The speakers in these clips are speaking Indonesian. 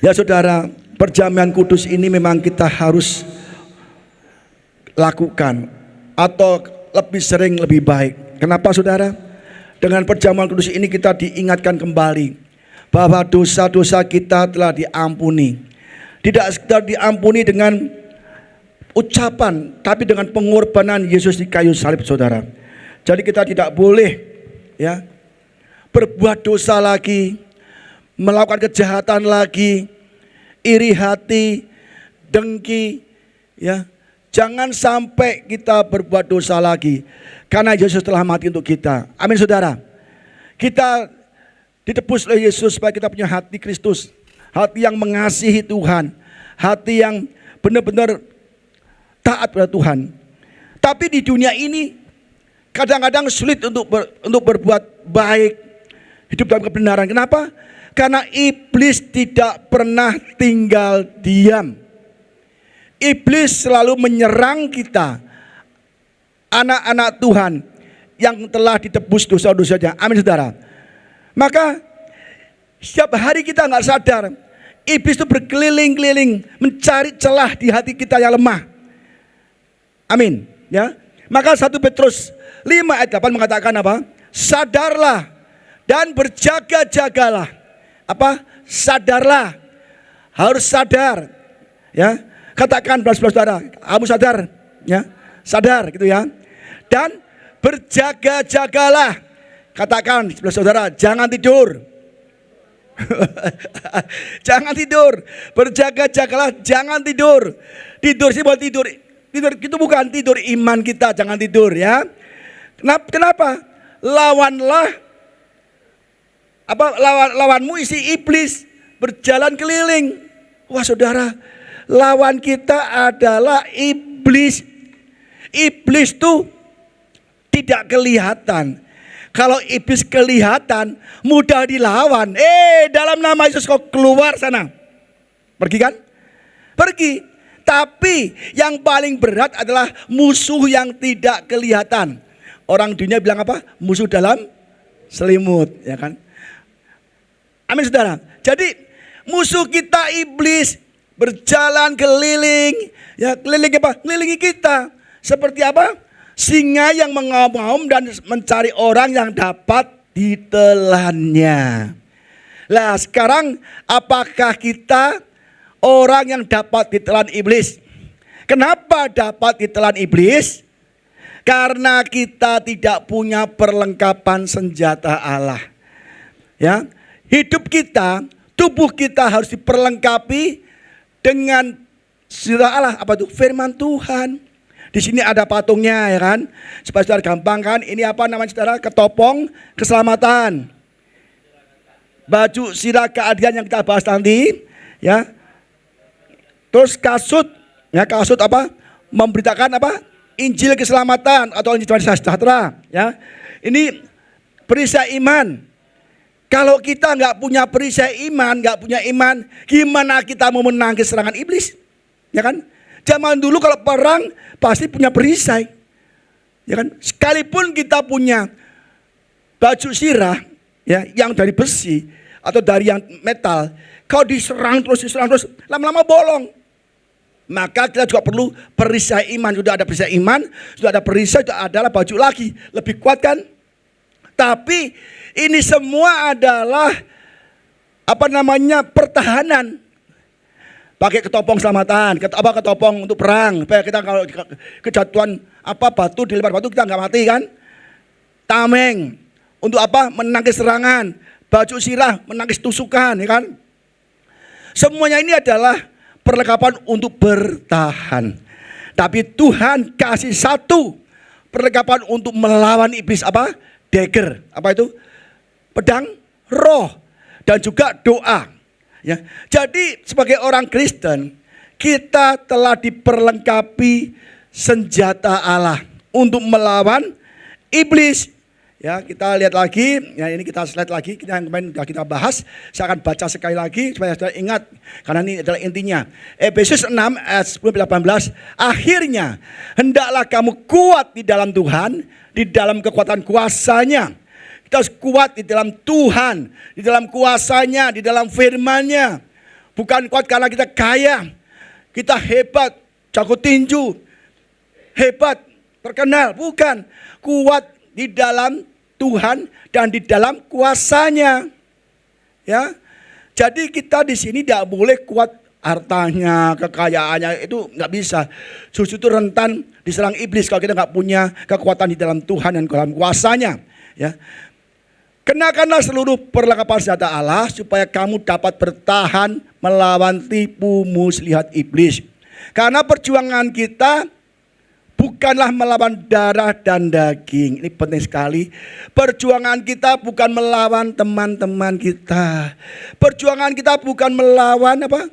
Ya saudara, perjamuan kudus ini memang kita harus lakukan, atau lebih sering lebih baik. Kenapa saudara? Dengan perjamuan kudus ini kita diingatkan kembali bahwa dosa-dosa kita telah diampuni. Tidak sekedar diampuni dengan ucapan, tapi dengan pengorbanan Yesus di kayu salib saudara. Jadi kita tidak boleh ya berbuat dosa lagi, melakukan kejahatan lagi, iri hati, dengki, ya. Jangan sampai kita berbuat dosa lagi, karena Yesus telah mati untuk kita. Amin saudara. Kita ditebus oleh Yesus supaya kita punya hati Kristus, hati yang mengasihi Tuhan, hati yang benar-benar taat pada Tuhan. Tapi di dunia ini kadang-kadang sulit untuk berbuat baik, hidup dalam kebenaran. Kenapa? Karena iblis tidak pernah tinggal diam. Iblis selalu menyerang kita, anak-anak Tuhan yang telah ditebus dosa-dosanya. Amin saudara. Maka setiap hari kita nggak sadar, iblis itu berkeliling-keliling mencari celah di hati kita yang lemah. Amin. Ya. Maka 1 Petrus 5 ayat 8 mengatakan apa? Sadarlah dan berjaga-jagalah. Apa? Sadarlah. Harus sadar. Ya. Katakan saudara, kamu sadar, ya, sadar gitu ya. Dan berjaga-jagalah. Katakan sebelah saudara, jangan tidur. Jangan tidur. Berjaga-jagalah, jangan tidur. Tidur sih buat tidur. Tidur itu bukan tidur iman kita, jangan tidur ya. Kenapa? Lawanlah lawanmu isi iblis berjalan keliling. Wah saudara, lawan kita adalah iblis. Iblis tuh tidak kelihatan. Kalau iblis kelihatan, mudah dilawan. Dalam nama Yesus kau keluar sana. Pergi kan? Pergi. Tapi yang paling berat adalah musuh yang tidak kelihatan. Orang dunia bilang apa? Musuh dalam selimut, ya kan? Amin saudara. Jadi musuh kita iblis berjalan keliling, ya keliling apa? Kelilingi kita. Seperti apa? Singa yang mengaum-ngaum dan mencari orang yang dapat ditelannya. Lah sekarang apakah kita orang yang dapat ditelan iblis? Kenapa dapat ditelan iblis? Karena kita tidak punya perlengkapan senjata Allah. Ya, hidup kita, tubuh kita harus diperlengkapi dengan senjata Allah. Apa itu? Firman Tuhan. Di sini ada patungnya, ya kan? Supaya saudara gampang kan? Ini apa namanya saudara? Ketopong keselamatan. Baju sirah keadilan yang kita bahas nanti, ya. Terus kasut, ya kasut apa? Memberitakan apa? Injil keselamatan atau Injil sejahtera, ya. Ini perisai iman. Kalau kita nggak punya perisai iman, nggak punya iman, gimana kita mau menangkis serangan iblis? Ya kan? Zaman dulu kalau perang pasti punya perisai, ya kan? Sekalipun kita punya baju sirah, ya, yang dari besi atau dari yang metal, kalau diserang terus, lama-lama bolong. Maka kita juga perlu perisai iman. Sudah ada perisai iman, sudah ada perisai, sudah adalah baju lagi, lebih kuat kan? Tapi ini semua adalah apa namanya pertahanan. Pakai ketopong selamatan, ketopong untuk perang. Supaya kita kalau kejatuhan apa batu dilempar batu kita nggak mati kan? Tameng untuk apa? Menangkis serangan. Baju sirah menangkis tusukan, ya kan? Semuanya ini adalah perlengkapan untuk bertahan. Tapi Tuhan kasih satu perlengkapan untuk melawan iblis apa? Dagger. Apa itu? Pedang roh dan juga doa. Ya. Jadi sebagai orang Kristen kita telah diperlengkapi senjata Allah untuk melawan iblis. Ya, kita lihat lagi, ya ini kita slide lagi, yang kemarin sudah kita bahas. Saya akan baca sekali lagi supaya saudara ingat, karena ini adalah intinya. Efesus 6 ayat 10-18. Akhirnya hendaklah kamu kuat di dalam Tuhan, di dalam kekuatan kuasanya. Kita harus kuat di dalam Tuhan, di dalam kuasanya, di dalam firman-Nya. Bukan kuat karena kita kaya, kita hebat, jago tinju, hebat, terkenal. Bukan, kuat di dalam Tuhan dan di dalam kuasanya. Ya, jadi kita di sini tidak boleh kuat hartanya, kekayaannya, itu nggak bisa. Justru itu rentan diserang iblis kalau kita nggak punya kekuatan di dalam Tuhan dan dalam kuasanya. Ya, kenakanlah seluruh perlengkapan senjata Allah supaya kamu dapat bertahan melawan tipu muslihat iblis. Karena perjuangan kita bukanlah melawan darah dan daging. Ini penting sekali. Perjuangan kita bukan melawan teman-teman kita. Perjuangan kita bukan melawan apa?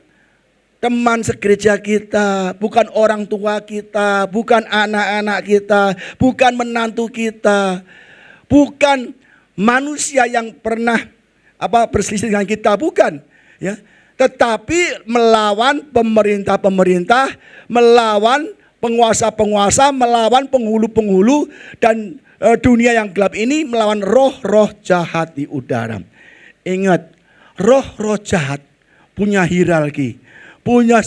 Teman segereja kita, bukan orang tua kita, bukan anak-anak kita, bukan menantu kita, bukan manusia yang pernah berselisih dengan kita, bukan, ya. Tetapi melawan pemerintah-pemerintah, melawan penguasa-penguasa, melawan penghulu-penghulu dan dunia yang gelap ini, melawan roh-roh jahat di udara. Ingat, roh-roh jahat punya hierarki, punya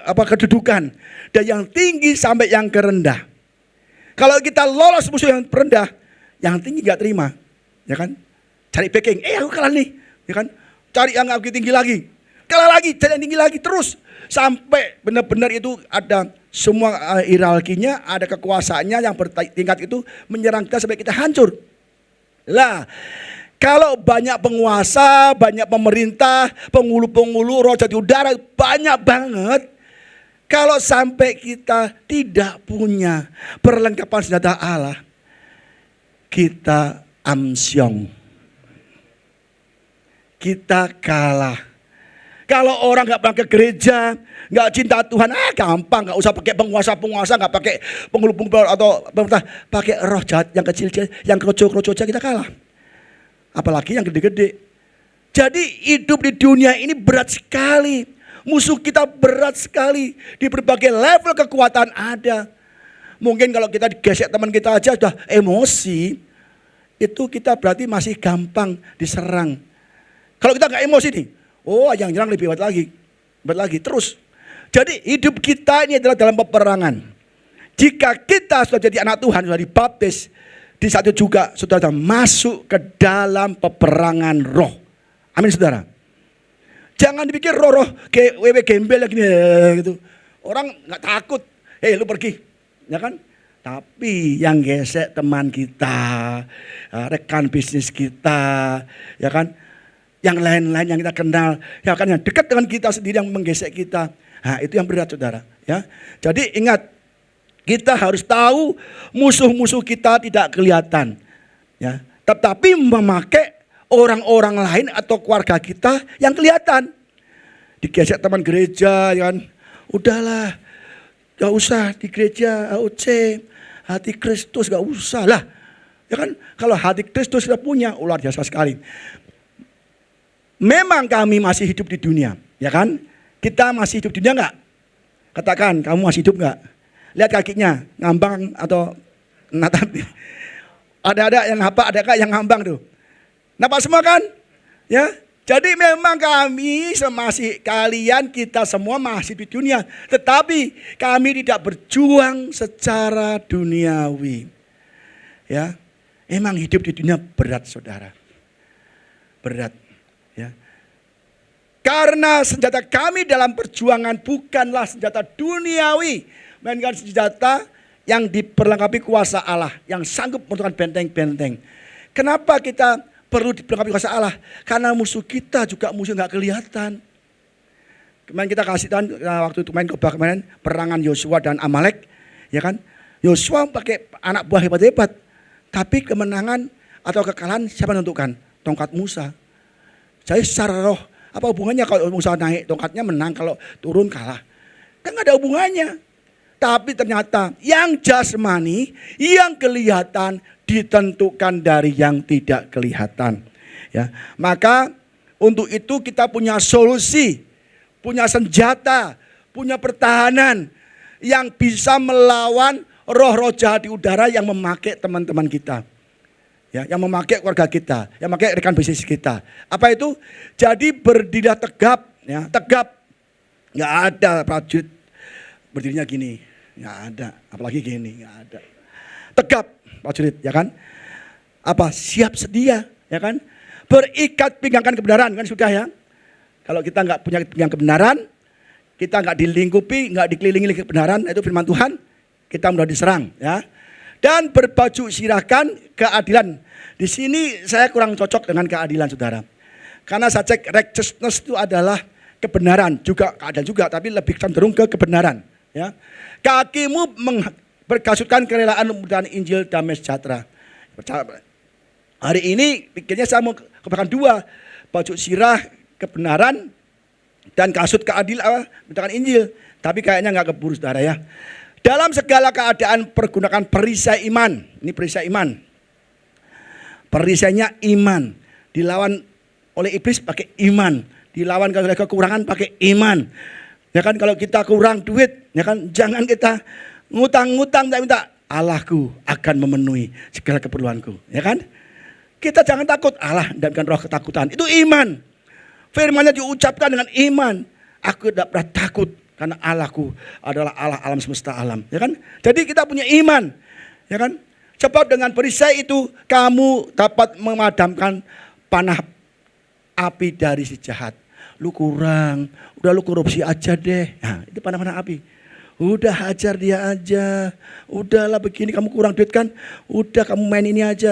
kedudukan dari yang tinggi sampai yang terendah. Kalau kita lolos musuh yang rendah, yang tinggi nggak terima, ya kan? Cari backing, aku kalah nih, ya kan? Cari yang lebih tinggi lagi, kalah lagi, cari yang tinggi lagi, terus sampai benar-benar itu ada semua hierarkinya, ada kekuasaannya yang bertingkat itu menyerang kita sampai kita hancur. Lah, kalau banyak penguasa, banyak pemerintah, penghulu-penghulu, roh jahat di udara banyak banget. Kalau sampai kita tidak punya perlengkapan senjata Allah, kita amsyong. Kita kalah. Kalau orang nggak pakai gereja, nggak cinta Tuhan, gampang, nggak usah pakai penguasa-penguasa, nggak pakai penghulu-penghulu atau pemerintah, pakai roh jahat yang kecil-kecil, yang kroco-kroco aja kita kalah. Apalagi yang gede-gede. Jadi hidup di dunia ini berat sekali. Musuh kita berat sekali. Di berbagai level kekuatan ada. Mungkin kalau kita digesek teman kita aja sudah emosi, itu kita berarti masih gampang diserang. Kalau kita nggak emosi nih, yang nyerang lebih hebat lagi, terus. Jadi hidup kita ini adalah dalam peperangan. Jika kita sudah jadi anak Tuhan, sudah dibaptis, di saat itu juga saudara masuk ke dalam peperangan roh. Amin saudara. Jangan dipikir roh-roh kayak wewe gembel lagi gitu. Orang nggak takut. Lu pergi, ya kan? Tapi yang gesek teman kita, rekan bisnis kita, ya kan? Yang lain-lain yang kita kenal, ya kan, yang dekat dengan kita sendiri yang menggesek kita. Nah, itu yang berat saudara. Ya, jadi ingat. Kita harus tahu musuh-musuh kita tidak kelihatan. Ya, tetapi memakai orang-orang lain atau keluarga kita yang kelihatan. Digesek teman gereja, ya kan? Udahlah, gak usah di gereja AOC, hati Kristus gak usah lah. Ya kan? Kalau hati Kristus sudah punya, luar biasa sekali. Memang kami masih hidup di dunia, ya kan? Kita masih hidup di dunia enggak? Katakan, kamu masih hidup enggak? Lihat kakinya, ngambang atau natap. Ada yang apa, adakah yang ngambang tuh? Nampak semua kan? Ya, jadi memang kami kita semua masih di dunia. Tetapi kami tidak berjuang secara duniawi. Ya, emang hidup di dunia berat saudara. Berat. Ya. Karena senjata kami dalam perjuangan bukanlah senjata duniawi. Melainkan senjata yang diperlengkapi kuasa Allah, yang sanggup menentukan benteng-benteng. Kenapa kita perlu diperlengkapi kuasa Allah? Karena musuh kita juga musuh nggak kelihatan. Kemarin kita kasih tahu waktu itu main khotbah kemarin, perangan Yosua dan Amalek, ya kan? Yosua pakai anak buah hebat-hebat, tapi kemenangan atau kekalahan siapa menentukan? Tongkat Musa. Jadi secara roh, apa hubungannya kalau Musa naik tongkatnya menang, kalau turun kalah? Kan nggak ada hubungannya. Tapi ternyata yang jasmani, yang kelihatan ditentukan dari yang tidak kelihatan. Ya, maka untuk itu kita punya solusi, punya senjata, punya pertahanan yang bisa melawan roh-roh jahat di udara yang memakai teman-teman kita. Ya, yang memakai keluarga kita, yang memakai rekan bisnis kita. Apa itu? Jadi berdirilah tegap ya, tegap. Nggak ada prajurit berdirinya gini, nggak ada. Apalagi gini, nggak ada. Tegap prajurit, ya kan? Apa? Siap sedia, ya kan? Berikat pinggangkan kebenaran, kan sudah ya. Kalau kita nggak punya pinggang kebenaran, kita nggak dilingkupi, nggak dikelilingi kebenaran, itu firman Tuhan, kita mudah diserang, ya. Dan berbaju sirahkan keadilan. Di sini saya kurang cocok dengan keadilan, saudara. Karena saya cek righteousness itu adalah kebenaran, juga keadilan juga, tapi lebih cenderung ke kebenaran. Ya. Kakimu berkasutkan kerelaan dan Injil damai sejahtera. Hari ini pikirnya saya mau kebagian dua, baju sirah kebenaran dan kasut keadilan dengan Injil. Tapi kayaknya nggak keburu, saudara ya. Dalam segala keadaan pergunakan perisai iman. Ini perisai iman. Perisainya iman. Dilawan oleh iblis pakai iman. Dilawan oleh kekurangan pakai iman. Ya kan, kalau kita kurang duit, ya kan, jangan kita ngutang-ngutang, minta Allahku akan memenuhi segala keperluanku. Ya kan? Kita jangan takut, Allah dan roh ketakutan. Itu iman. Firman-Nya diucapkan dengan iman. Aku tidak pernah takut. Karena Allahku adalah Allah alam semesta alam, ya kan? Jadi kita punya iman, ya kan? Sebab dengan perisai itu kamu dapat memadamkan panah api dari si jahat. Lu kurang, udah lu korupsi aja deh. Nah, itu panah-panah api. Udah hajar dia aja. Udahlah begini, kamu kurang duit kan? Udah kamu main ini aja.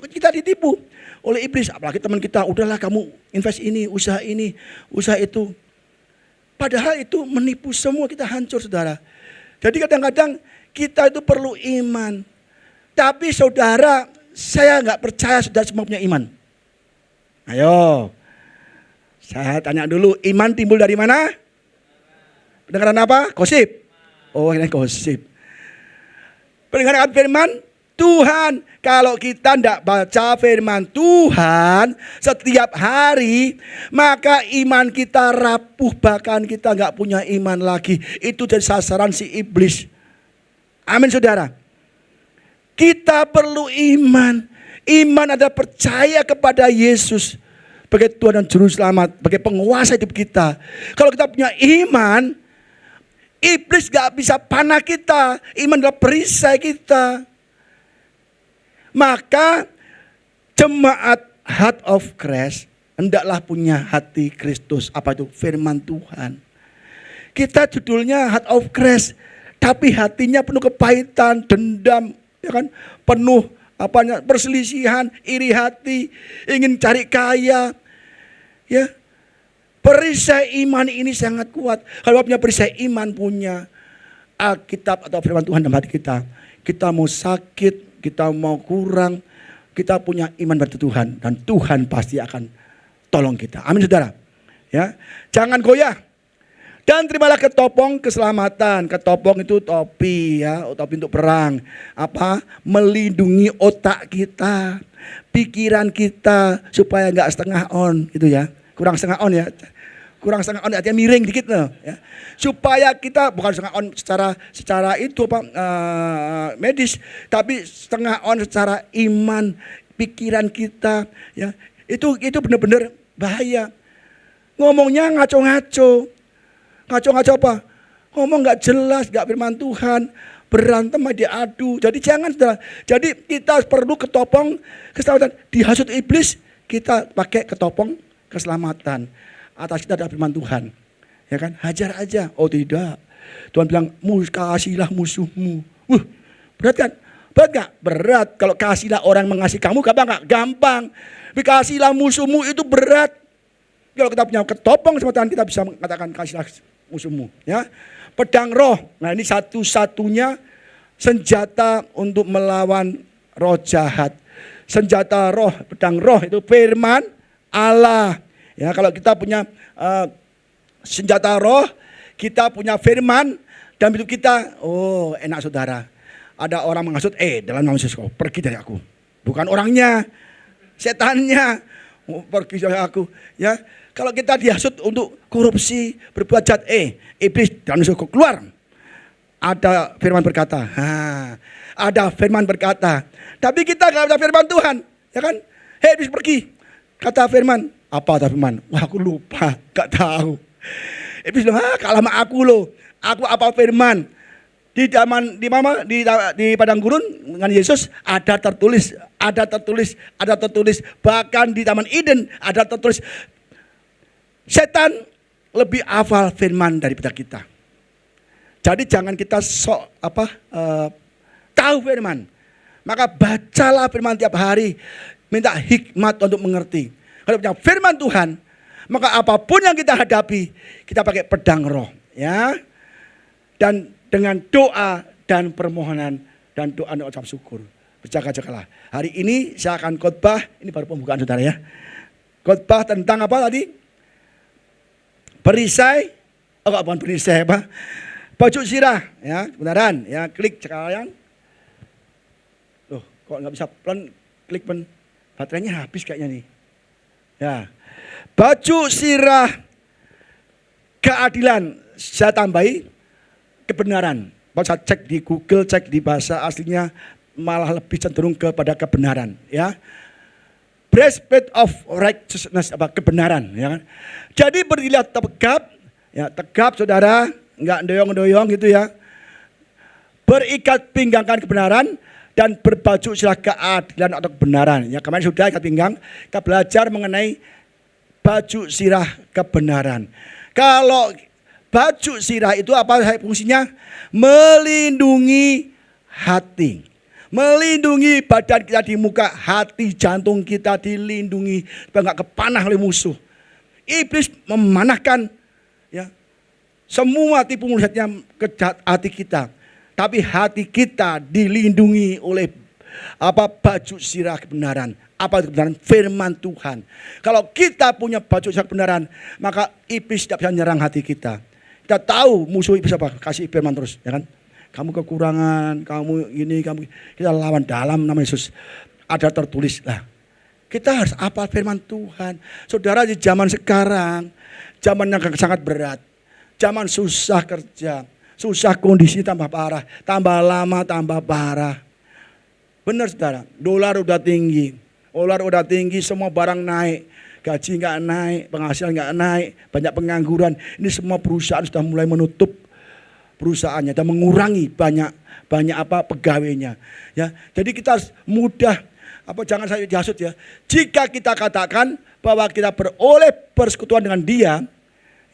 Kita ditipu oleh iblis, apalagi teman kita. Udahlah kamu invest ini, usaha itu. Padahal itu menipu semua, kita hancur, saudara. Jadi kadang-kadang kita itu perlu iman. Tapi saudara, saya nggak percaya saudara semua punya iman. Ayo, saya tanya dulu, iman timbul dari mana? Pendengaran apa? Gosip. Oh, ini gosip. Pendengaran firman Tuhan. Kalau kita tidak baca firman Tuhan setiap hari, maka iman kita rapuh, bahkan kita nggak punya iman lagi. Itu jadi sasaran si iblis. Amin, saudara. Kita perlu iman. Iman adalah percaya kepada Yesus sebagai Tuhan dan Juru Selamat, sebagai penguasa hidup kita. Kalau kita punya iman, iblis gak bisa panah kita. Iman adalah perisai kita. Maka jemaat Heart of Christ hendaklah punya hati Kristus. Apa itu? Firman Tuhan. Kita judulnya Heart of Christ, tapi hatinya penuh kepahitan, dendam, ya kan? Penuh perselisihan, iri hati, ingin cari kaya. Ya. Perisai iman ini sangat kuat. Kalau punya perisai iman, punya Alkitab atau firman Tuhan dalam hati kita. Kita mau sakit, kita mau kurang, kita punya iman pada Tuhan dan Tuhan pasti akan tolong kita. Amin, saudara. Ya, jangan goyah. Dan terimalah ketopong keselamatan. Ketopong itu topi, ya, topi untuk perang. Apa? Melindungi otak kita, pikiran kita supaya nggak setengah on, gitu ya. Kurang setengah on ya. Kurang setengah on artinya miring dikit loh, ya. Supaya kita bukan setengah on secara itu medis, tapi setengah on secara iman, pikiran kita, ya. Itu benar-benar bahaya. Ngomongnya ngaco-ngaco. Ngaco-ngaco apa? Ngomong nggak jelas, nggak firman Tuhan, berantem diadu. Jadi jangan, saudara. Jadi kita perlu ketopong keselamatan. Dihasut iblis, kita pakai ketopong keselamatan. Atas kita ada firman Tuhan, ya kan? Hajar aja. Oh tidak, Tuhan bilang kasihlah musuhmu. Berat kan? Berat gak? Berat. Kalau kasihlah orang mengasihi kamu, gampang gak? Gampang. Tapi kasihlah musuhmu itu berat. Kalau kita punya ketopong sama Tuhan, kita bisa mengatakan kasihlah musuhmu. Ya, pedang roh. Nah, ini satu-satunya senjata untuk melawan roh jahat. Senjata roh, pedang roh itu firman Allah. Ya, kalau kita punya senjata roh, kita punya firman dan hidup kita, oh enak, saudara. Ada orang menghasut, dalam nama Yesus kau pergi dari aku. Bukan orangnya, setannya, pergi dari aku. Ya, kalau kita dihasut untuk korupsi, berbuat jahat, iblis dalam Yesus kau keluar. Ada firman berkata, ada firman berkata. Tapi kita gak ada firman Tuhan, ya kan? Iblis pergi, kata firman. Apa kata firman? Wah, aku lupa, gak tahu. Iblis bilang, kalah sama aku loh. Aku apal firman. Di zaman di padang gurun dengan Yesus ada tertulis, bahkan di Taman Eden ada tertulis. Setan lebih hafal firman daripada kita. Jadi jangan kita tahu firman. Maka bacalah firman tiap hari, minta hikmat untuk mengerti. Kalau punya firman Tuhan, maka apapun yang kita hadapi, kita pakai pedang roh, ya. Dan dengan doa dan permohonan dan doa ucap syukur. Berjaga-jagalah. Hari ini saya akan khotbah, ini baru pembukaan saudara ya. Khotbah tentang apa tadi? Perisai, bukan perisai apa? Baju sirah, ya, kebenaran, ya, klik sekarang. Loh, kok nggak bisa pelan, klik pen, baterainya habis kayaknya nih. Ya, baju sirah keadilan, saya tambahi kebenaran. Kalau saya cek di Google, cek di bahasa aslinya malah lebih cenderung kepada kebenaran, ya. Breastplate of righteousness, kebenaran, ya kan. Jadi berdirilah tegap, ya, tegap saudara, enggak doyong-doyong gitu ya. Berikat pinggangkan kebenaran dan berbaju sirah keadilan atau kebenaran. Ya, kemarin sudah ikat pinggang, kita belajar mengenai baju sirah kebenaran. Kalau baju sirah itu apa fungsinya? Melindungi hati. Melindungi badan kita di muka, hati, jantung kita dilindungi supaya nggak kepanah oleh musuh. Iblis memanahkan, ya, semua tipu muslihatnya ke hati kita. Tapi hati kita dilindungi oleh baju sirah kebenaran. Apa itu kebenaran? Firman Tuhan. Kalau kita punya baju sirah kebenaran, maka iblis tidak bisa menyerang hati kita. Kita tahu musuh iblis apa? Kasih firman terus, ya kan? Kamu kekurangan, kamu ini, kita lawan dalam nama Yesus. Ada tertulis lah. Kita harus hafal firman Tuhan. Saudara, di zaman sekarang, zaman yang sangat berat, zaman susah kerja, susah kondisi tambah parah, tambah lama tambah parah. Benar saudara, dolar udah tinggi, semua barang naik. Gaji nggak naik, penghasilan nggak naik, banyak pengangguran. Ini semua perusahaan sudah mulai menutup perusahaannya dan mengurangi banyak pegawainya. Ya, jadi kita harus mudah, jangan saya dihasut ya. Jika kita katakan bahwa kita beroleh persekutuan dengan Dia,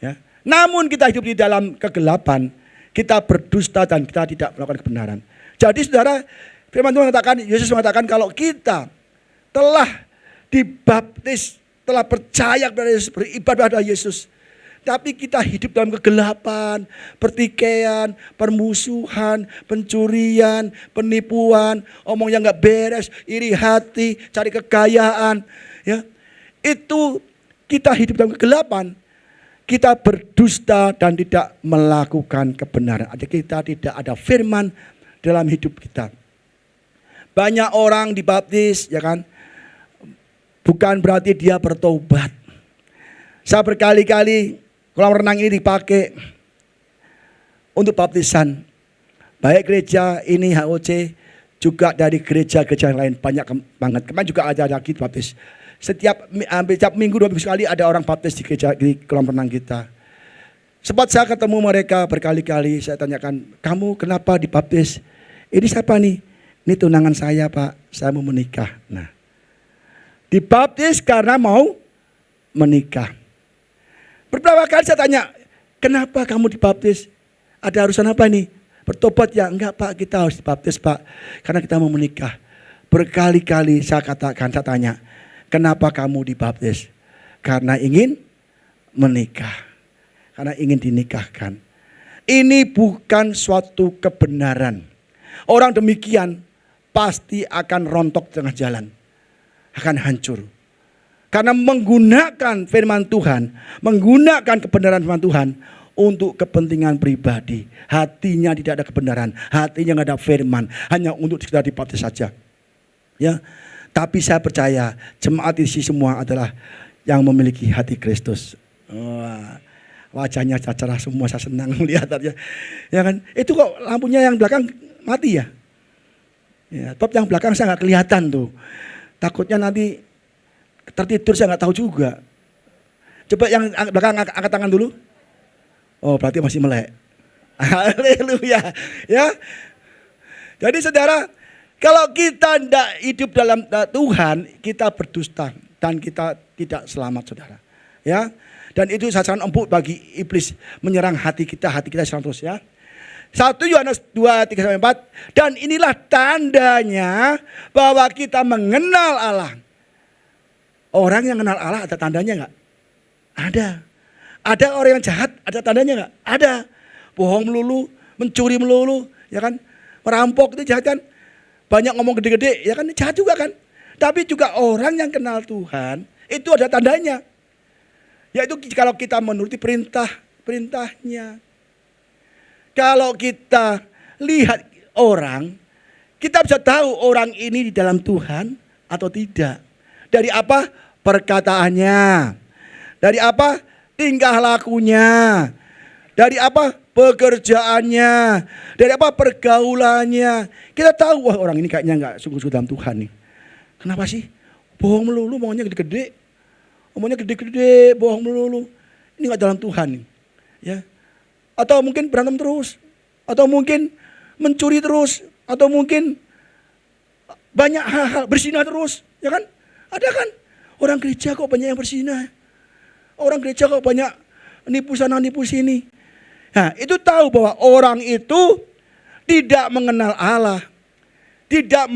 ya, namun kita hidup di dalam kegelapan, kita berdusta dan kita tidak melakukan kebenaran. Jadi saudara, firman Tuhan mengatakan, Yesus mengatakan kalau kita telah dibaptis, telah percaya kepada Yesus, beribadah kepada Yesus, tapi kita hidup dalam kegelapan, pertikaian, permusuhan, pencurian, penipuan, omong yang nggak beres, iri hati, cari kekayaan, ya, itu kita hidup dalam kegelapan, kita berdusta dan tidak melakukan kebenaran. Artinya kita tidak ada firman dalam hidup kita. Banyak orang dibaptis, ya kan? Bukan berarti dia bertobat. Saya berkali-kali kolam renang ini dipakai untuk baptisan. Baik gereja ini HOC, juga dari gereja-gereja yang lain banyak banget. Kemarin juga ada lagi baptis. Setiap minggu 2 minggu sekali ada orang baptis di gereja di kolam renang kita. Sempat saya ketemu mereka berkali-kali, saya tanyakan, kamu kenapa dibaptis? Ini siapa nih? Ini tunangan saya Pak, saya mau menikah. Nah, dibaptis karena mau menikah. Beberapa kali saya tanya, kenapa kamu dibaptis? Ada urusan apa nih? Bertobat ya? Enggak Pak, kita harus dibaptis Pak, karena kita mau menikah. Berkali-kali saya tanya, kenapa kamu dibaptis? Karena ingin menikah, karena ingin dinikahkan. Ini bukan suatu kebenaran. Orang demikian pasti akan rontok di tengah jalan, akan hancur. Karena menggunakan firman Tuhan, menggunakan kebenaran firman Tuhan untuk kepentingan pribadi. Hatinya tidak ada kebenaran, hatinya nggak ada firman, hanya untuk sekedar dibaptis saja. Ya, tapi saya percaya jemaat isi semua adalah yang memiliki hati Kristus. Wah, wajahnya cerah semua, saya senang melihatnya. Ya kan? Itu kok lampunya yang belakang mati ya? Ya, top yang belakang saya nggak kelihatan tuh. Takutnya nanti tertidur, saya nggak tahu juga. Coba yang belakang angkat tangan dulu. Oh, berarti masih melek. Haleluya. Ya. Jadi saudara, kalau kita tidak hidup dalam Tuhan, kita berdusta dan kita tidak selamat, saudara. Ya. Dan itu sasaran empuk bagi iblis menyerang hati kita serang terus ya. 1 Yohanes 2:3-4, dan inilah tandanya bahwa kita mengenal Allah. Orang yang kenal Allah ada tandanya enggak? Ada. Ada orang yang jahat, ada tandanya enggak? Ada. Bohong melulu, mencuri melulu, ya kan? Merampok itu jahat kan? Banyak ngomong gede-gede, ya kan? Jahat juga kan? Tapi juga orang yang kenal Tuhan, itu ada tandanya. Yaitu kalau kita menuruti perintahnya. Kalau kita lihat orang, kita bisa tahu orang ini di dalam Tuhan atau tidak. Dari apa? Perkataannya. Dari apa? Tingkah lakunya. Dari apa? Pekerjaannya. Dari apa? Pergaulannya. Kita tahu, wah orang ini kayaknya enggak sungguh-sungguh dalam Tuhan nih. Kenapa sih? Bohong melulu, maunya gede-gede. Omongnya gede-gede, bohong melulu. Ini enggak dalam Tuhan nih. Ya. Atau mungkin berantem terus. Atau mungkin mencuri terus. Atau mungkin banyak hal-hal, bersinah terus. Ya kan? Ada kan? Orang gereja kok banyak yang bersinah. Orang gereja kok banyak nipu sana nipu sini. Nah, itu tahu bahwa orang itu tidak mengenal Allah. Tidak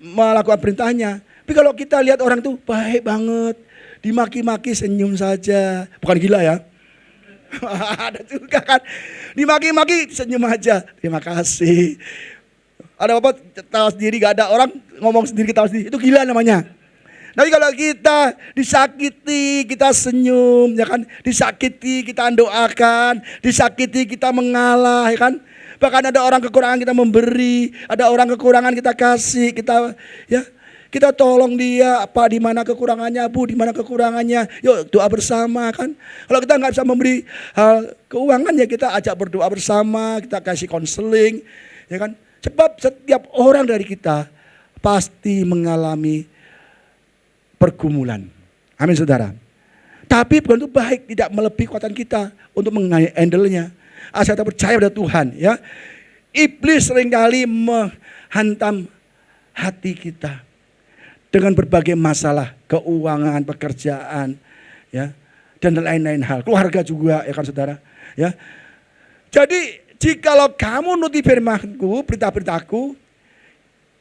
melakukan perintahnya. Tapi kalau kita lihat orang itu baik banget. Dimaki-maki senyum saja. Bukan gila ya. Ada juga kan. Dimaki-maki senyum aja. Terima kasih. Ada apa tahu sendiri, gak ada orang ngomong sendiri ketawa sendiri. Itu gila namanya. Tapi kalau kita disakiti, kita senyum, ya kan? Disakiti, kita doakan. Disakiti, kita mengalah, ya kan? Bahkan ada orang kekurangan kita memberi, ada orang kekurangan kita kasih, kita tolong dia. Pak, di mana kekurangannya, Bu? Di mana kekurangannya? Yuk doa bersama, kan? Kalau kita nggak bisa memberi keuangan, ya kita ajak berdoa bersama, kita kasih konseling, ya kan? Sebab setiap orang dari kita pasti mengalami pergumulan. Amin saudara. Tapi bukan itu baik, tidak melebihi kekuatan kita untuk menghandle-nya. Asal kita percaya pada Tuhan, ya. Iblis seringkali menghantam hati kita dengan berbagai masalah, keuangan, pekerjaan, ya, dan lain-lain hal. Keluarga juga, ya kan saudara, ya. Jadi jikalau kamu nuruti firman-Ku, perintah-perintahku,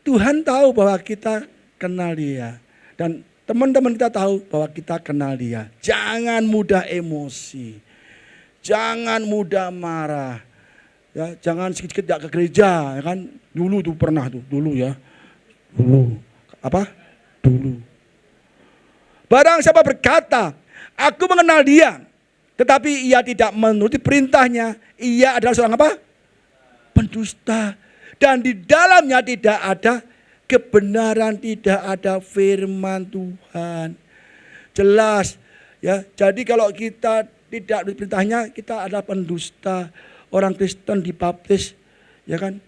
Tuhan tahu bahwa kita kenal Dia. Dan teman-teman kita tahu bahwa kita kenal Dia. Jangan mudah emosi. Jangan mudah marah. Ya, jangan sedikit tidak ke gereja, ya kan? Dulu tuh pernah tuh, dulu ya. Dulu. Apa? Dulu. Barang siapa berkata, aku mengenal Dia, tetapi ia tidak menuruti perintahnya, ia adalah seorang apa? Pendusta. Dan di dalamnya tidak ada kebenaran, tidak ada firman Tuhan. Jelas, ya. Jadi kalau kita tidak menuruti perintahnya, kita adalah pendusta. Orang Kristen dibaptis, ya kan?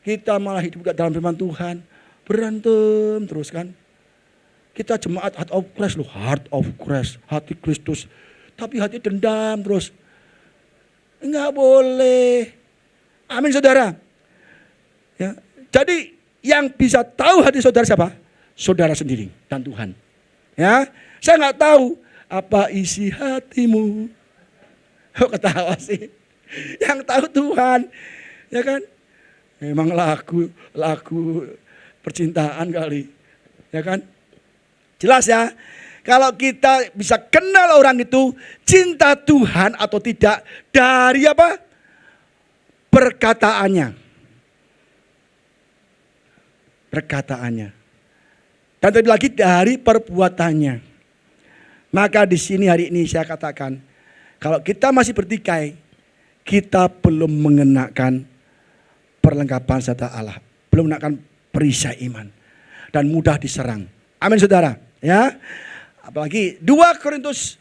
Kita malah hidup dalam firman Tuhan, berantem terus kan? Kita jemaat heart of Christ loh, heart of Christ, hati Kristus. Tapi hati dendam terus. Enggak boleh. Amin saudara. Ya. Jadi yang bisa tahu hati saudara siapa? Saudara sendiri dan Tuhan. Ya, saya nggak tahu apa isi hatimu. Kok ketawa sih? Yang tahu Tuhan, ya kan? Memang lagu percintaan kali, ya kan? Jelas ya. Kalau kita bisa kenal orang itu cinta Tuhan atau tidak dari apa? Perkataannya. Perkataannya. Dan terlebih lagi dari perbuatannya. Maka di sini hari ini saya katakan, kalau kita masih bertikai, kita belum mengenakan perlengkapan senjata Allah, belum mengenakan perisai iman dan mudah diserang. Amin saudara, ya. Apalagi 2 Korintus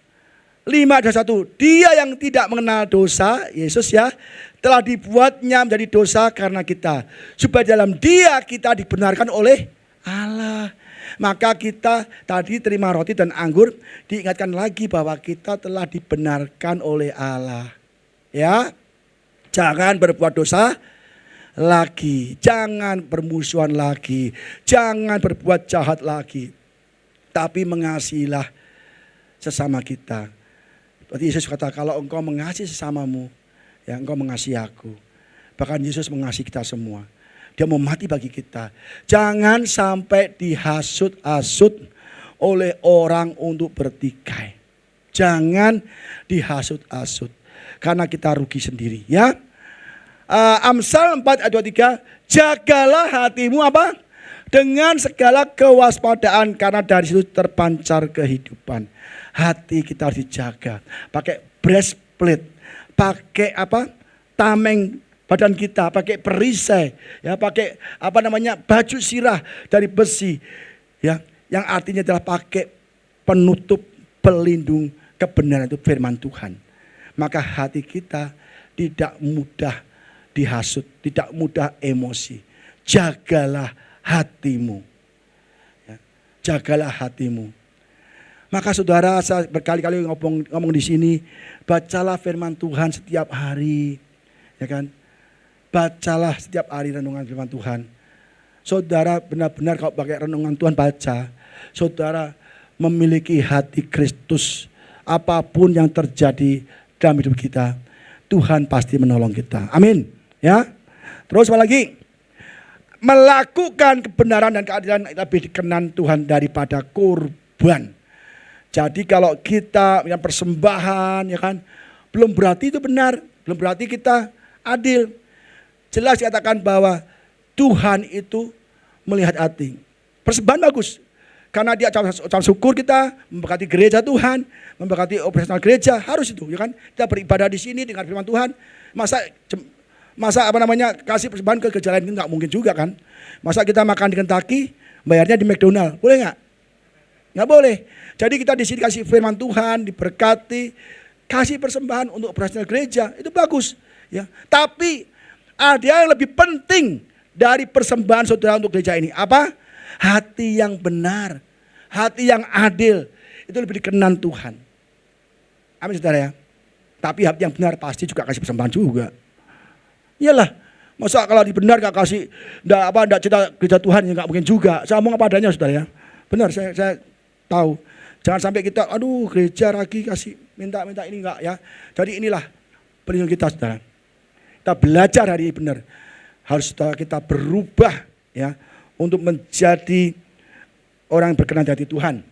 5:1, dia yang tidak mengenal dosa, Yesus ya, telah dibuatnya menjadi dosa karena kita, supaya dalam Dia kita dibenarkan oleh Allah. Maka kita tadi terima roti dan anggur, diingatkan lagi bahwa kita telah dibenarkan oleh Allah. Ya, jangan berbuat dosa lagi, jangan bermusuhan lagi, jangan berbuat jahat lagi. Tapi mengasihilah sesama kita. Berarti Yesus kata, kalau engkau mengasihi sesamamu, ya engkau mengasihi aku. Bahkan Yesus mengasihi kita semua. Dia mau mati bagi kita. Jangan sampai dihasut-hasut oleh orang untuk bertikai. Jangan dihasut-hasut. Karena kita rugi sendiri, ya. Amsal 4 ayat 23, jagalah hatimu apa? Dengan segala kewaspadaan, karena dari situ terpancar kehidupan. Hati kita harus dijaga. Pakai breastplate, pakai apa? Tameng badan kita, pakai perisai, ya, pakai baju sirah dari besi, ya, yang artinya adalah pakai penutup pelindung kebenaran itu firman Tuhan. Maka hati kita tidak mudah dihasut, tidak mudah emosi. Jagalah hatimu, ya, jagalah hatimu. Maka saudara, saya berkali-kali ngomong di sini, bacalah firman Tuhan setiap hari, ya kan? Bacalah setiap hari renungan firman Tuhan. Saudara benar-benar kalau pakai renungan Tuhan baca, saudara memiliki hati Kristus. Apapun yang terjadi dalam hidup kita, Tuhan pasti menolong kita. Amin. Ya. Terus apa lagi? Melakukan kebenaran dan keadilan lebih dikenan Tuhan daripada kurban. Jadi kalau kita yang persembahan, ya kan, belum berarti itu benar, belum berarti kita adil. Jelas dikatakan bahwa Tuhan itu melihat hati. Persembahan bagus. Karena dia ucapan syukur kita, memberkati gereja Tuhan, memberkati operasional gereja, harus itu, ya kan? Kita beribadah di sini dengan firman Tuhan. Masa kasih persembahan ke gereja lain, enggak mungkin juga kan? Masa kita makan di Kentucky, bayarnya di McDonald, boleh enggak? Enggak boleh. Jadi kita di sini kasih firman Tuhan, diberkati, kasih persembahan untuk operasional gereja, itu bagus, ya. Tapi ada yang lebih penting dari persembahan saudara untuk gereja ini. Apa? Hati yang benar, hati yang adil, itu lebih dikenan Tuhan. Amin saudara ya. Tapi hati yang benar pasti juga kasih persembahan juga. Iyalah, masa kalau dibenar gak kasih, enggak cerita gereja Tuhan, ya gak mungkin juga. Saya ngomong apa adanya saudara ya. Benar, saya tahu. Jangan sampai kita, aduh gereja lagi kasih minta ini enggak ya. Jadi inilah perlindungan kita saudara. Kita belajar hari ini benar. Harus kita berubah ya untuk menjadi orang yang berkenan di hati Tuhan.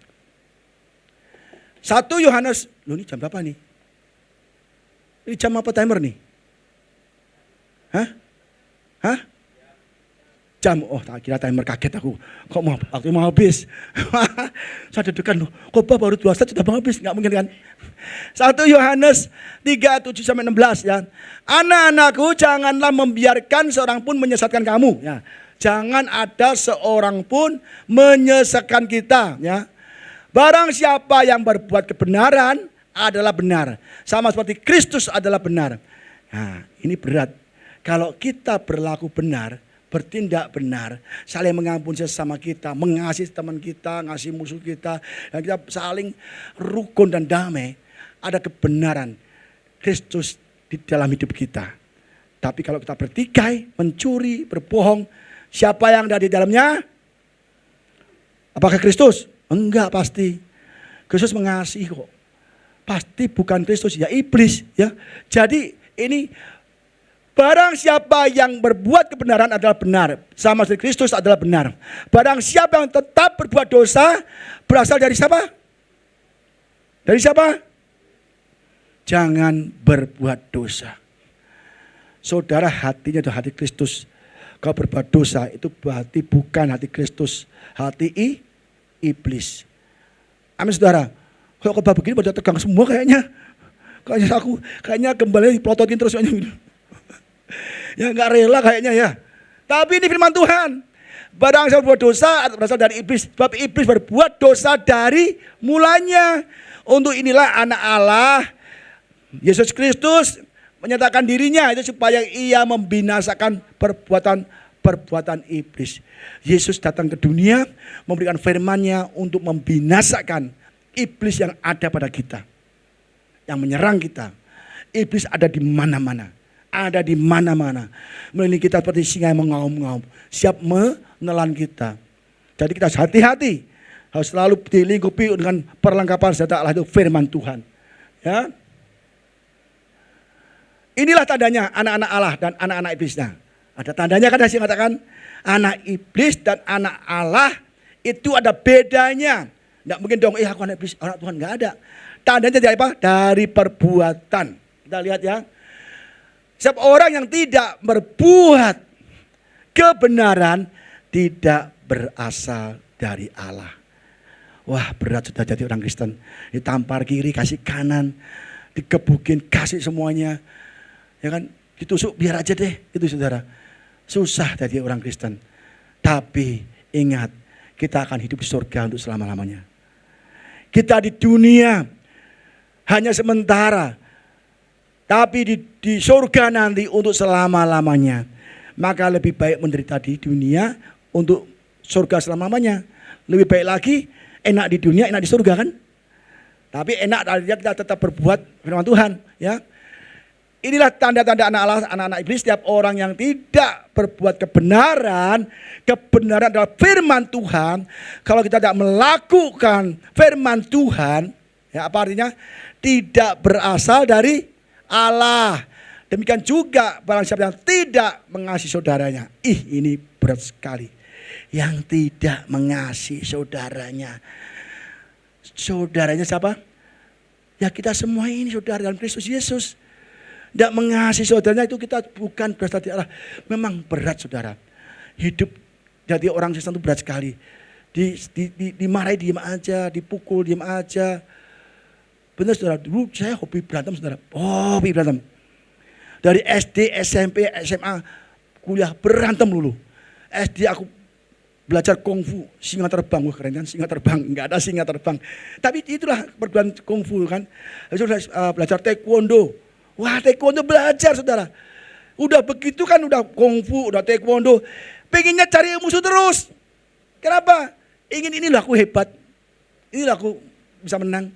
1 Yohanes, loh ini jam berapa nih? Ini jam apa timer nih? Hah? Jam, oh tak kira timer, kaget aku. Kok waktu mau habis? Saya deg-degan loh, kok baru 2 saat sudah mau habis, nggak mungkin kan? 1 Yohanes 3:7-16 ya. Anak-anakku, janganlah membiarkan seorang pun menyesatkan kamu. Ya. Jangan ada seorang pun menyesatkan kita. Ya. Barang siapa yang berbuat kebenaran adalah benar. Sama seperti Kristus adalah benar. Nah, ini berat. Kalau kita berlaku benar, bertindak benar, saling mengampuni sesama kita, mengasihi teman kita, ngasihi musuh kita, dan kita saling rukun dan damai, ada kebenaran Kristus di dalam hidup kita. Tapi kalau kita bertikai, mencuri, berbohong, siapa yang ada di dalamnya? Apakah Kristus? Enggak pasti. Kristus mengasihi kok. Pasti bukan Kristus, ya iblis ya. Jadi ini barang siapa yang berbuat kebenaran adalah benar, sama seperti Kristus adalah benar. Barang siapa yang tetap berbuat dosa, berasal dari siapa? Dari siapa? Jangan berbuat dosa. Saudara, hatinya itu hati Kristus. Kalau berbuat dosa itu berarti bukan hati Kristus, hati iblis. Amin saudara. Kalau khotbah begini pada tegang semua kayaknya. Kayaknya kembali dipelototin terus. Ya nggak rela kayaknya ya. Tapi ini firman Tuhan. Barang siapa berbuat dosa berasal dari iblis. Sebab iblis berbuat dosa dari mulanya. Untuk inilah anak Allah, Yesus Kristus menyatakan dirinya itu supaya ia membinasakan perbuatan perbuatan iblis. Yesus datang ke dunia memberikan firman-Nya untuk membinasakan iblis yang ada pada kita, yang menyerang kita. Iblis ada di mana-mana, ada di mana-mana. Melihat kita seperti singa yang mengaum-ngaum, siap menelan kita. Jadi kita harus hati-hati, harus selalu dilingkupi dengan perlengkapan senjata Allah, itu firman Tuhan. Ya, inilah tandanya anak-anak Allah dan anak-anak iblisnya. Ada tandanya kan, yang katakan anak iblis dan anak Allah itu ada bedanya. Tidak mungkin dong, aku anak iblis, anak Tuhan, nggak ada. Tandanya dari apa? Dari perbuatan. Kita lihat ya. Setiap orang yang tidak berbuat kebenaran tidak berasal dari Allah. Wah, berat sudah jadi orang Kristen. Ditampar kiri, kasih kanan, dikebukin, kasih semuanya. Ya kan, ditusuk biar aja deh, itu saudara. Susah jadi orang Kristen. Tapi ingat, kita akan hidup di surga untuk selama-lamanya. Kita di dunia hanya sementara. Tapi di surga nanti untuk selama-lamanya. Maka lebih baik menderita di dunia untuk surga selama-lamanya. Lebih baik lagi enak di dunia, enak di surga kan. Tapi enak artinya kita tetap berbuat firman Tuhan. Ya. Inilah tanda-tanda anak Allah, anak-anak iblis. Setiap orang yang tidak berbuat kebenaran, kebenaran adalah firman Tuhan. Kalau kita tidak melakukan firman Tuhan, ya apa artinya? Tidak berasal dari Allah. Demikian juga barang siapa yang tidak mengasihi saudaranya. Ini berat sekali. Yang tidak mengasihi saudaranya. Saudaranya siapa? Ya kita semua ini saudara dalam Kristus Yesus. Tidak mengasihi saudaranya itu kita bukan berasal dari Allah. Memang berat saudara. Hidup jadi orang Kristen itu berat sekali. Dimarahi diam aja, dipukul diam aja. Benar saudara, dulu saya hobi berantem saudara. Hobi berantem. Dari SD, SMP, SMA, kuliah berantem dulu. SD aku belajar kungfu, singa terbang. Wah keren kan, singa terbang. Enggak ada singa terbang. Tapi itulah perguruan kungfu kan. Lalu belajar taekwondo. Wah taekwondo belajar saudara. Udah begitu kan, udah kungfu, udah taekwondo. Pengennya cari musuh terus. Kenapa? Inilah aku hebat. Inilah aku bisa menang.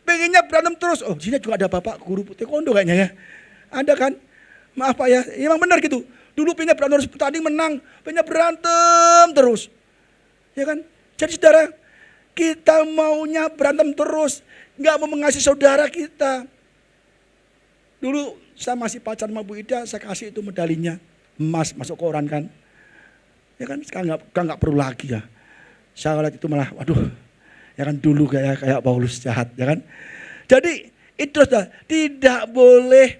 Pengennya berantem terus. Oh sini juga ada bapak guru taekwondo kayaknya ya. Ada kan? Maaf Pak ya, emang benar gitu. Dulu pengennya berantem terus, tanding menang. Pengennya berantem terus. Ya kan? Jadi saudara, kita maunya berantem terus. Gak mau mengasihi saudara kita. Dulu saya masih pacaran sama Bu Ida, saya kasih itu medalinya. Emas, masuk koran kan. Ya kan, sekarang gak perlu lagi ya. Saya lihat itu malah, waduh. Ya kan dulu kayak Paulus jahat, ya kan. Jadi itu sudah tidak boleh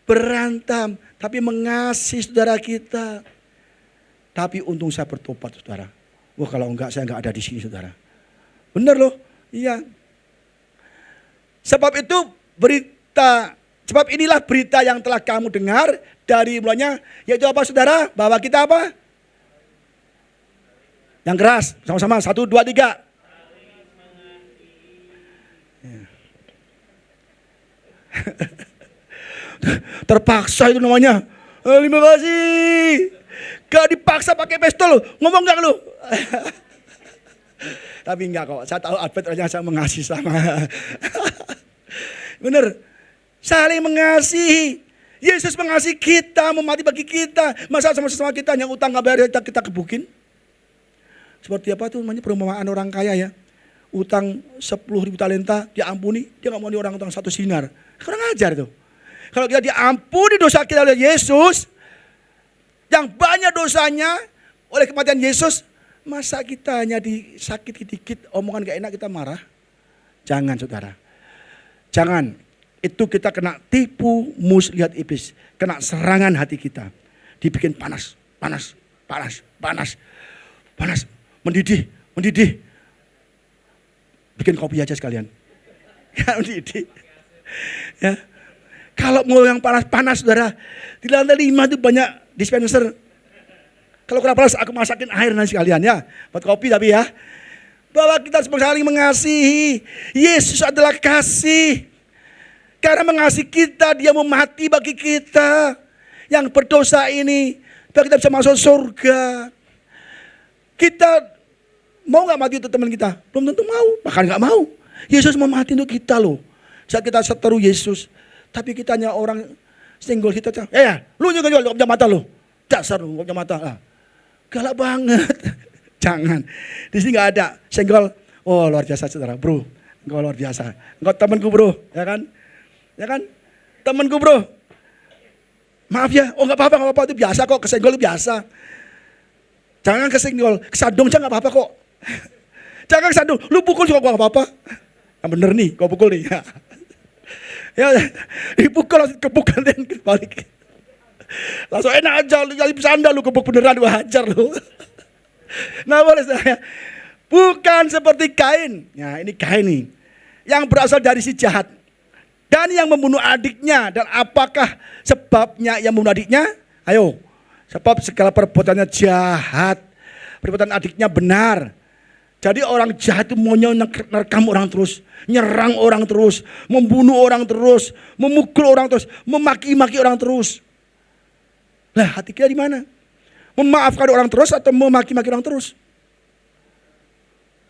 berantem, tapi mengasihi saudara kita. Tapi untung saya bertobat saudara. Wah kalau enggak saya enggak ada di sini saudara. Benar loh, iya. Sebab inilah berita yang telah kamu dengar dari mulanya, yaitu apa saudara? Bahwa kita apa? Yang keras, sama-sama 1, 2, 3. Terpaksa itu namanya. Terima kasih. Gak dipaksa pakai pistol. Ngomong gak lu? Tapi enggak kok. Saya tahu Albert ternyata saya mengasihi sama. Bener. Saling mengasihi. Yesus mengasihi kita, mau mati bagi kita. Masa sama-sama kita yang utang gak bayar kita kebukin. Seperti apa tuh namanya perumpamaan orang kaya ya. Utang 10.000 talenta diampuni. Dia gak mau di orang utang 1 sinar. Kurang ajar tuh. Kalau kita diampuni dosa kita oleh Yesus, yang banyak dosanya oleh kematian Yesus, masa kita hanya disakiti dikit, omongan gak enak kita marah? Jangan saudara. Jangan. Itu kita kena tipu muslihat iblis. Kena serangan hati kita. Dibikin panas. Mendidih. Bikin kopi aja sekalian. Mendidih. Ya. Kalau mau yang panas-panas saudara, di lantai 5 itu banyak dispenser. Kalau kurang panas aku masakin air nanti sekalian ya. Buat kopi tapi ya. Bahwa kita harus saling mengasihi. Yesus adalah kasih. Karena mengasihi kita, dia mau mati bagi kita. Yang berdosa ini biar kita bisa masuk surga. Kita mau gak mati untuk teman kita? Belum tentu mau, bahkan gak mau. Yesus mau mati untuk kita loh. Saat kita seteru Yesus, tapi kita hanya orang senggol kita. Lu juga gak punya mata lu. Dasar lu gak punya mata. Galak banget. Jangan. Di sini gak ada senggol. Oh luar biasa saudara, bro. Engkau luar biasa. Engkau temanku bro, ya kan? Ya kan? Temanku bro. Maaf ya, oh gak apa-apa, itu biasa kok, kesenggol itu biasa. Jangan kesenggol, kesandung aja gak apa-apa kok. Jangan kesandung, lu pukul juga gak apa-apa. Yang bener nih, kau pukul nih. Ya, dipukul langsung kepuk dan balik. Langsung enak aja, lu jadi pesanda lu kepuk beneran, gua hajar lu. Nah boleh saya. Bukan seperti Kain. Ya ini Kain nih. Yang berasal dari si jahat. Dan yang membunuh adiknya. Dan apakah sebabnya yang membunuh adiknya? Ayo. Sebab segala perbuatannya jahat. Perbuatan adiknya benar. Jadi orang jahat itu maunya merekam orang terus. Nyerang orang terus. Membunuh orang terus. Memukul orang terus. Memaki-maki orang terus. Lah hati kita di mana? Memaafkan orang terus atau memaki-maki orang terus?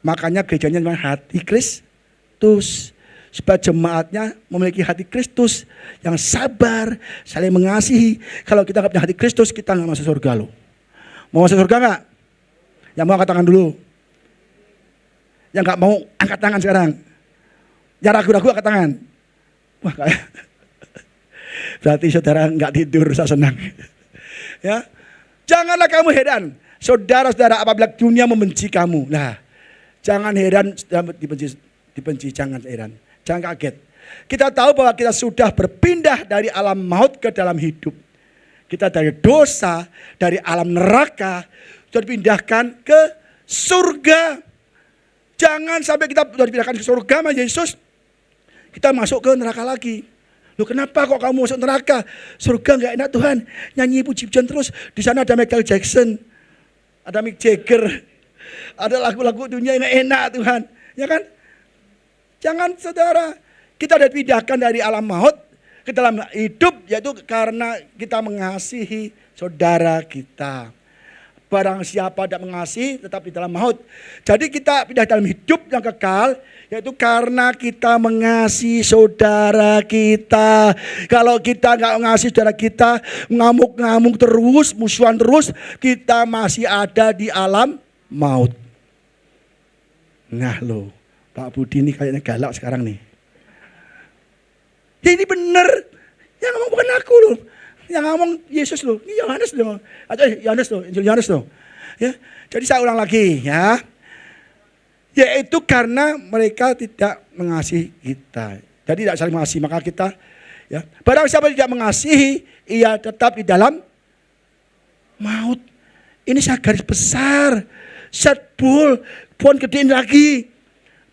Makanya gerejanya memang hati Kristus. Supaya jemaatnya memiliki hati Kristus. Yang sabar, saling mengasihi. Kalau kita gak punya hati Kristus, kita gak masuk surga loh. Mau masuk surga gak? Yang mau angkat tangan dulu. Yang gak mau angkat tangan sekarang. Yang ragu-ragu angkat tangan. Wah kayak. Berarti saudara gak tidur, saya senang. Ya, janganlah kamu heran. Saudara-saudara apabila dunia membenci kamu. Nah, jangan heran dibenci, jangan heran. Jangan kaget. Kita tahu bahwa kita sudah berpindah dari alam maut ke dalam hidup. Kita dari dosa, dari alam neraka, sudah dipindahkan ke surga. Jangan sampai kita sudah dipindahkan ke surga sama Yesus, kita masuk ke neraka lagi. Loh kenapa kok kamu masuk neraka? Surga gak enak Tuhan. Nyanyi puji-pujian terus. Di sana ada Michael Jackson, ada Mick Jagger, ada lagu-lagu dunia yang enak Tuhan. Ya kan? Jangan saudara. Kita sudah dipindahkan dari alam maut ke dalam hidup. Yaitu karena kita mengasihi saudara kita. Barang siapa tidak mengasihi tetap di dalam maut. Jadi kita pindah dalam hidup yang kekal. Yaitu karena kita mengasihi saudara kita. Kalau kita nggak mengasihi saudara kita, ngamuk-ngamuk terus, musuhan terus, kita masih ada di alam maut. Nah loh, Pak Budi ini kayaknya galak sekarang nih. Ya ini benar. Yang ngomong bukan aku loh. Yang ngomong Yesus loh. Ini Yohanes loh. Atau Yohanes loh, Injil Yohanes loh. Ya, jadi saya ulang lagi ya. Yaitu karena mereka tidak mengasihi kita. Jadi tidak saling mengasihi, maka kita ya. Barang siapa tidak mengasihi, ia tetap di dalam maut. Ini saya garis besar. Setbul, pohon gedein lagi.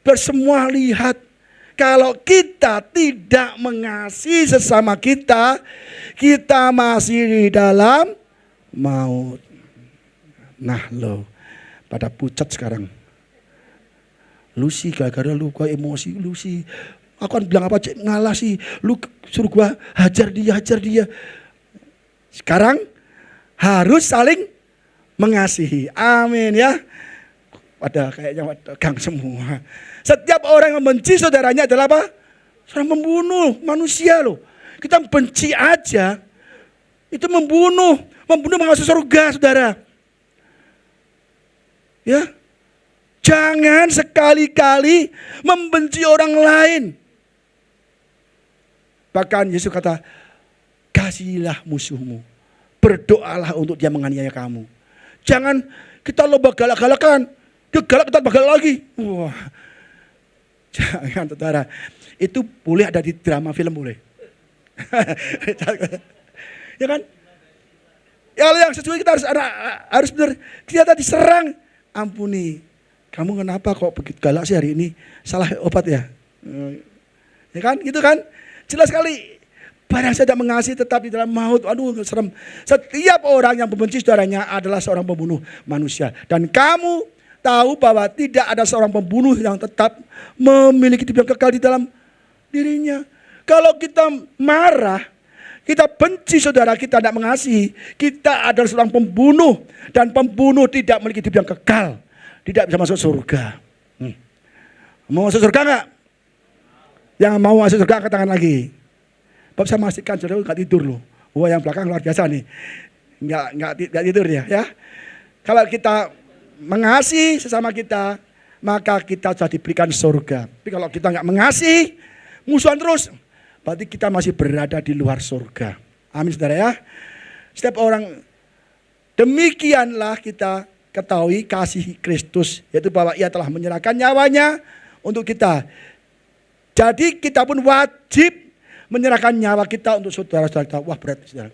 Bersemua lihat. Kalau kita tidak mengasihi sesama kita, kita masih di dalam maut. Nah loh, pada pucat sekarang. Lucy gara-gara lu kok emosi Lucy. Aku kan bilang apa cek ngalah sih. Lu suruh gua hajar dia. Sekarang harus saling mengasihi. Amin ya. Pada kayaknya tegang semua. Setiap orang yang membenci saudaranya adalah apa? Seorang membunuh manusia loh. Kita benci aja. Itu membunuh masuk surga saudara. Ya. Jangan sekali-kali membenci orang lain. Bahkan Yesus kata, kasihilah musuhmu. Berdoalah untuk dia menganiaya kamu. Jangan kita lomba galak-galakan. Dia galak kita galak lagi. Wah. Jangan saudara. Itu boleh ada di drama film boleh. Ya kan? Ya yang sesuai kita harus benar. Kita diserang. Ampuni. Kamu kenapa kok begitu galak sih hari ini? Salah obat ya? Ya kan? Gitu kan? Jelas sekali. Barang saya tidak mengasihi tetap di dalam maut. Aduh serem. Setiap orang yang membenci saudaranya adalah seorang pembunuh manusia. Dan kamu tahu bahwa tidak ada seorang pembunuh yang tetap memiliki hidup yang kekal di dalam dirinya. Kalau kita marah, kita benci saudara, kita tidak mengasihi, kita adalah seorang pembunuh. Dan pembunuh tidak memiliki hidup yang kekal. Tidak bisa masuk surga. Mau masuk surga enggak? Yang mau masuk surga angkat tangan lagi. Bapak saya memastikan saudara enggak tidur loh. Wah, yang belakang luar biasa nih. Enggak tidur ya. Kalau kita mengasihi sesama kita, maka kita sudah diberikan surga. Tapi kalau kita enggak mengasihi, musuhan terus, berarti kita masih berada di luar surga. Amin saudara ya. Setiap orang, demikianlah kita ketahui kasih Kristus, yaitu bahwa ia telah menyerahkan nyawanya untuk kita. Jadi kita pun wajib menyerahkan nyawa kita untuk saudara-saudara kita. Wah, berat saudara.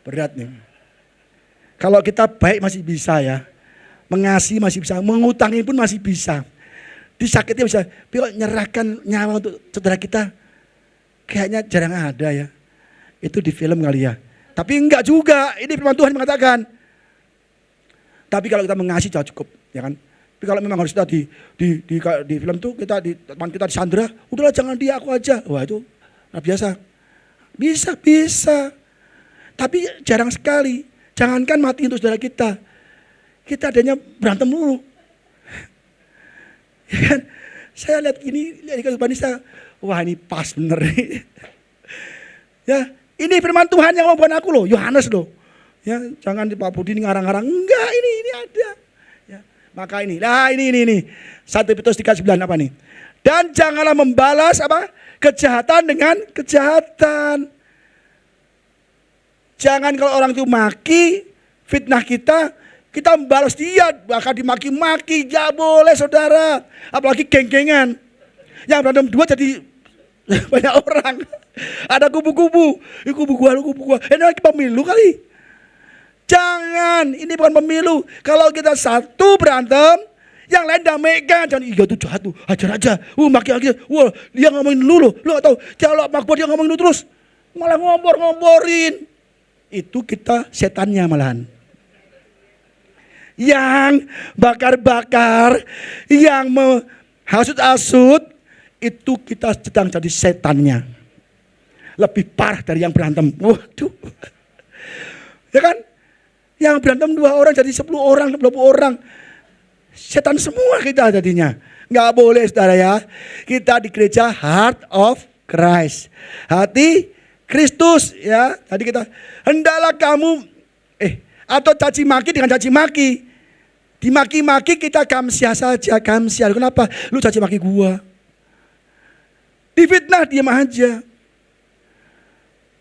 Berat nih. Kalau kita baik masih bisa ya. Mengasihi masih bisa, mengutangi pun masih bisa. Disakiti bisa. Tapi kalau menyerahkan nyawa untuk saudara kita, kayaknya jarang ada ya. Itu di film kali ya. Tapi enggak juga. Ini firman Tuhan mengatakan. Tapi kalau kita mengasihi sudah cukup, ya kan? Tapi kalau memang harus kita di film tuh teman kita disandra, udahlah jangan dia, aku aja. Wah itu biasa. Bisa. Tapi jarang sekali. Jangankan mati untuk saudara kita. Kita adanya berantem dulu. Ya kan? Saya lihat ini, lihat di kehidupan saya, wah ini pas bener nih. Ya, ini firman Tuhan yang ngomong aku loh, Yohanes loh. Ya, jangan di Pak Budi ngarang-ngarang. Enggak, ini ada. Ya, maka ini. 1 Petrus 3:9 apa nih? Dan janganlah membalas apa? Kejahatan dengan kejahatan. Jangan kalau orang itu maki, fitnah kita membalas dia, bahkan dimaki-maki. Enggak boleh saudara. Apalagi geng-gengan. Yang berantem dua jadi banyak orang. Ada kubu-kubu. Kubu gua. Ini lagi pemilu kali. Jangan, ini bukan pemilu. Kalau kita satu berantem, yang lain damaikan. Jangan, iya tuh jahat tuh, hajar aja. Maki-maki, wah dia ngomongin lu gak tahu. Kalau makbul dia ngomongin lu terus. Malah ngomporin. Itu kita setannya malahan. Yang bakar-bakar, yang menghasut-hasut, itu kita sedang jadi setannya. Lebih parah dari yang berantem. Waduh. Ya kan? Yang berantem 2 orang jadi 10 orang, 20 orang. Setan semua kita jadinya. Nggak boleh saudara ya. Kita di gereja Heart of Christ. Hati Kristus ya. Tadi kita, hendaklah kamu, atau caci maki dengan caci maki. Dimaki-maki kita kamsiah saja, kamsiah. Kenapa? Lu caci maki gua. Difitnah, diam aja.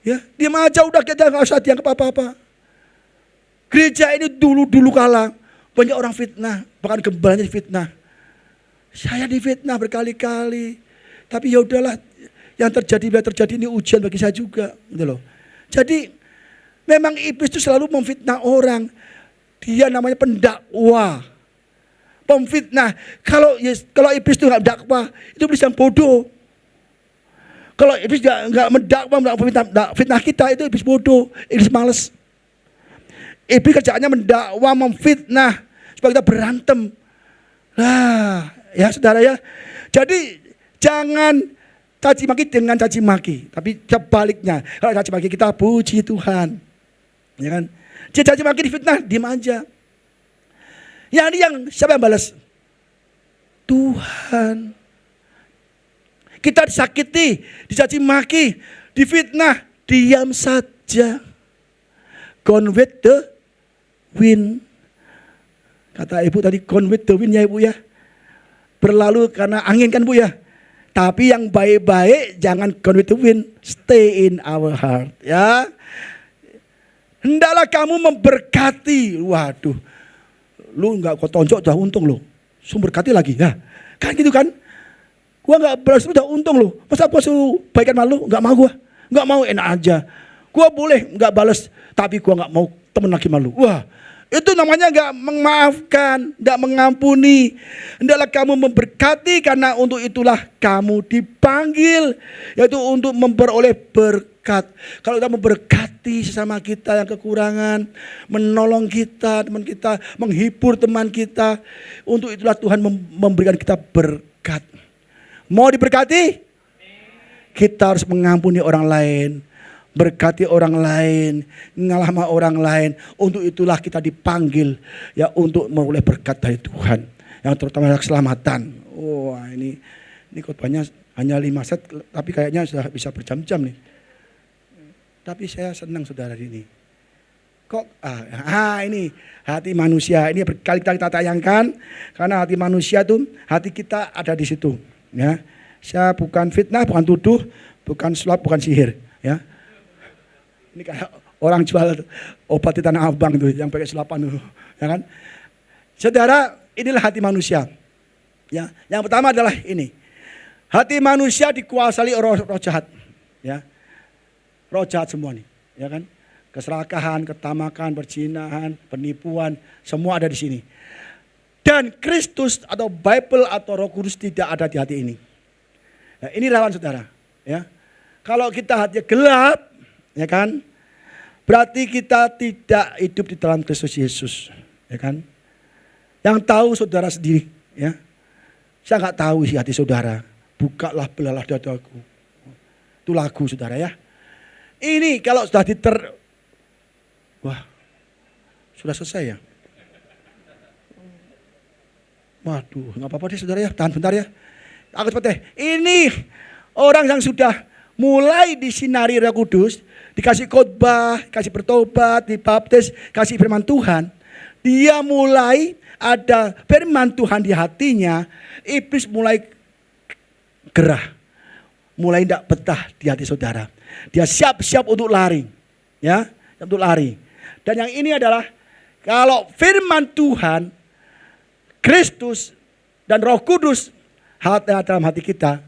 Ya, diam aja udah, kita nggak usah dianggap apa-apa. Gereja ini dulu kala banyak orang fitnah, bahkan gembalanya fitnah. Saya difitnah berkali-kali. Tapi ya udahlah, yang terjadi ini ujian bagi saya juga, gitu loh. Jadi memang iblis itu selalu memfitnah orang. Dia namanya pendakwa, pemfitnah. Kalau iblis itu nggak mendakwa, itu iblis yang bodoh. Kalau iblis nggak mendakwa, fitnah kita, itu iblis bodoh, iblis males. Iblis kerjaannya mendakwa, memfitnah supaya kita berantem. Nah, ya saudara ya. Jadi jangan caci maki dengan caci maki, tapi sebaliknya. Kalau caci maki kita puji Tuhan. Ya kan? Dia caci maki difitnah, diam aja. Yang siapa yang balas? Tuhan. Kita disakiti, dicaci maki, difitnah, diam saja. Gone with the wind. Kata ibu tadi, gone with the wind ya ibu ya. Berlalu karena angin kan bu ya. Tapi yang baik-baik jangan gone with the wind. Stay in our heart ya. Hendaklah kamu memberkati. Waduh. Lu gak kau tonjok udah untung lo. Sumber berkati lagi ya. Kan gitu kan. Gua gak balas udah untung lo. Masa gua suruh baikan malu? Gak mau gua. Gak mau, enak aja. Gua boleh gak balas. Tapi gua gak mau temen lagi malu. Wah, itu namanya gak memaafkan, gak mengampuni. Hendaklah kamu memberkati karena untuk itulah kamu dipanggil, yaitu untuk memperoleh berkat. Kalau kita memberkati sesama kita yang kekurangan, menolong kita, teman kita, menghibur teman kita, untuk itulah Tuhan memberikan kita berkat. Mau diberkati? Kita harus mengampuni orang lain. berkati orang lain, ngalama orang lain. Untuk itulah kita dipanggil ya untuk memulai berkat dari Tuhan. Yang terutama keselamatan. Wah, ini khotbahnya hanya 5 set, tapi kayaknya sudah bisa berjam-jam nih. Tapi saya senang saudara ini. Kok ini hati manusia ini berkali-kali kita tayangkan karena hati manusia tuh hati kita ada di situ ya. Saya bukan fitnah, bukan tuduh, bukan sulap, bukan sihir ya. Ini kayak orang jual obat di Tanah Abang tuh yang pakai sulapan tuh ya kan. Saudara, inilah hati manusia. Ya, yang pertama adalah ini. Hati manusia dikuasai roh jahat ya. Roh jahat semua nih, ya kan? Keserakahan, ketamakan, perzinahan, penipuan, semua ada di sini. Dan Kristus atau Bible atau Roh Kudus tidak ada di hati ini. Nah, ini lawan saudara, ya. Kalau kita hatinya gelap, ya kan? Berarti kita tidak hidup di dalam Kristus Yesus, ya kan? Yang tahu saudara sendiri, ya. Saya nggak tahu isi hati saudara. Bukalah belalah dadaku. Itu lagu saudara ya. Ini kalau sudah wah, sudah selesai ya? Waduh, nggak apa-apa deh saudara ya, tahan bentar ya. Aku seperti ini orang yang sudah mulai disinari Roh Kudus, dikasih khotbah, kasih bertobat, dibaptis, kasih firman Tuhan. Dia mulai ada firman Tuhan di hatinya, iblis mulai gerah, mulai tidak betah di hati saudara. Dia siap-siap untuk lari, ya, untuk lari. Dan yang ini adalah kalau firman Tuhan, Kristus dan Roh Kudus dalam hati kita,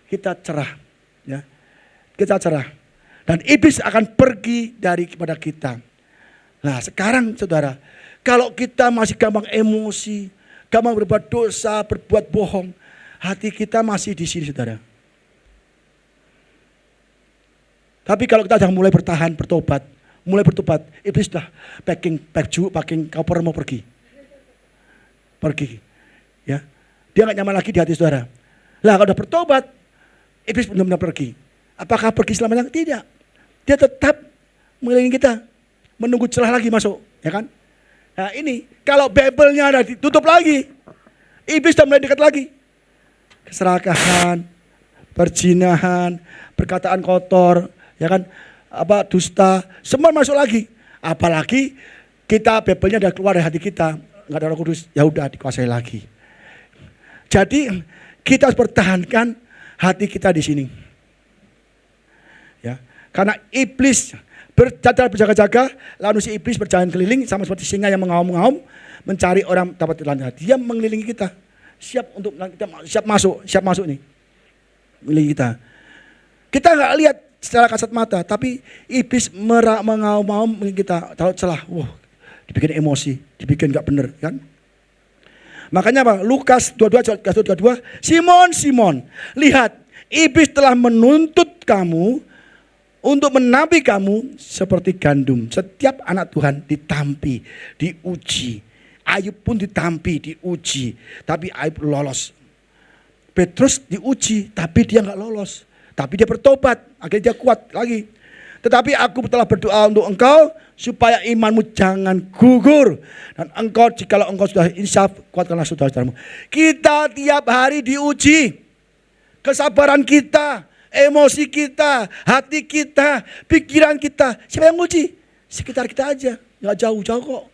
kita cerah, ya, kita cerah. Dan iblis akan pergi kepada kita. Nah sekarang saudara, kalau kita masih gampang emosi, gampang berbuat dosa, berbuat bohong, hati kita masih di sini saudara. Tapi kalau kita sudah mulai bertahan, bertobat, iblis sudah packing koper mau pergi, ya. Dia nggak nyaman lagi di hati saudara. Lah kalau sudah bertobat, iblis benar-benar pergi. Apakah pergi selamanya? Tidak. Dia tetap mengelilingi kita, menunggu celah lagi masuk, ya kan? Nah ini kalau Bible-nya ada ditutup lagi, iblis sudah mulai dekat lagi. Keserakahan, perzinahan, perkataan kotor, ya kan? Dusta, semua masuk lagi. Apalagi kita Bible-nya udah keluar dari hati kita, nggak ada Roh Kudus, ya udah dikuasai lagi. Jadi kita harus pertahankan hati kita di sini. Ya, karena iblis berjaga-jaga, lalu si iblis berjalan keliling sama seperti singa yang mengaum-ngaum mencari orang dapat telanjang. Dia mengelilingi kita, siap masuk nih, mengelilingi kita. Kita nggak lihat secara kasat mata, tapi iblis mengaum-ngaum kita, tahu celah, dibikin emosi, dibikin nggak bener, kan? Makanya apa? Lukas 22, Simon, lihat, iblis telah menuntut kamu untuk menampik kamu seperti gandum. Setiap anak Tuhan ditampi, diuji. Ayub pun ditampi, diuji, tapi Ayub lolos. Petrus diuji, tapi dia nggak lolos. Tapi dia bertobat, akhirnya dia kuat lagi. Tetapi aku telah berdoa untuk engkau supaya imanmu jangan gugur. Dan engkau, jikalau engkau sudah insaf, kuatkanlah saudara-saudaramu. Kita tiap hari diuji. Kesabaran kita, emosi kita, hati kita, pikiran kita. Siapa yang uji? Sekitar kita aja, nggak jauh-jauh kok.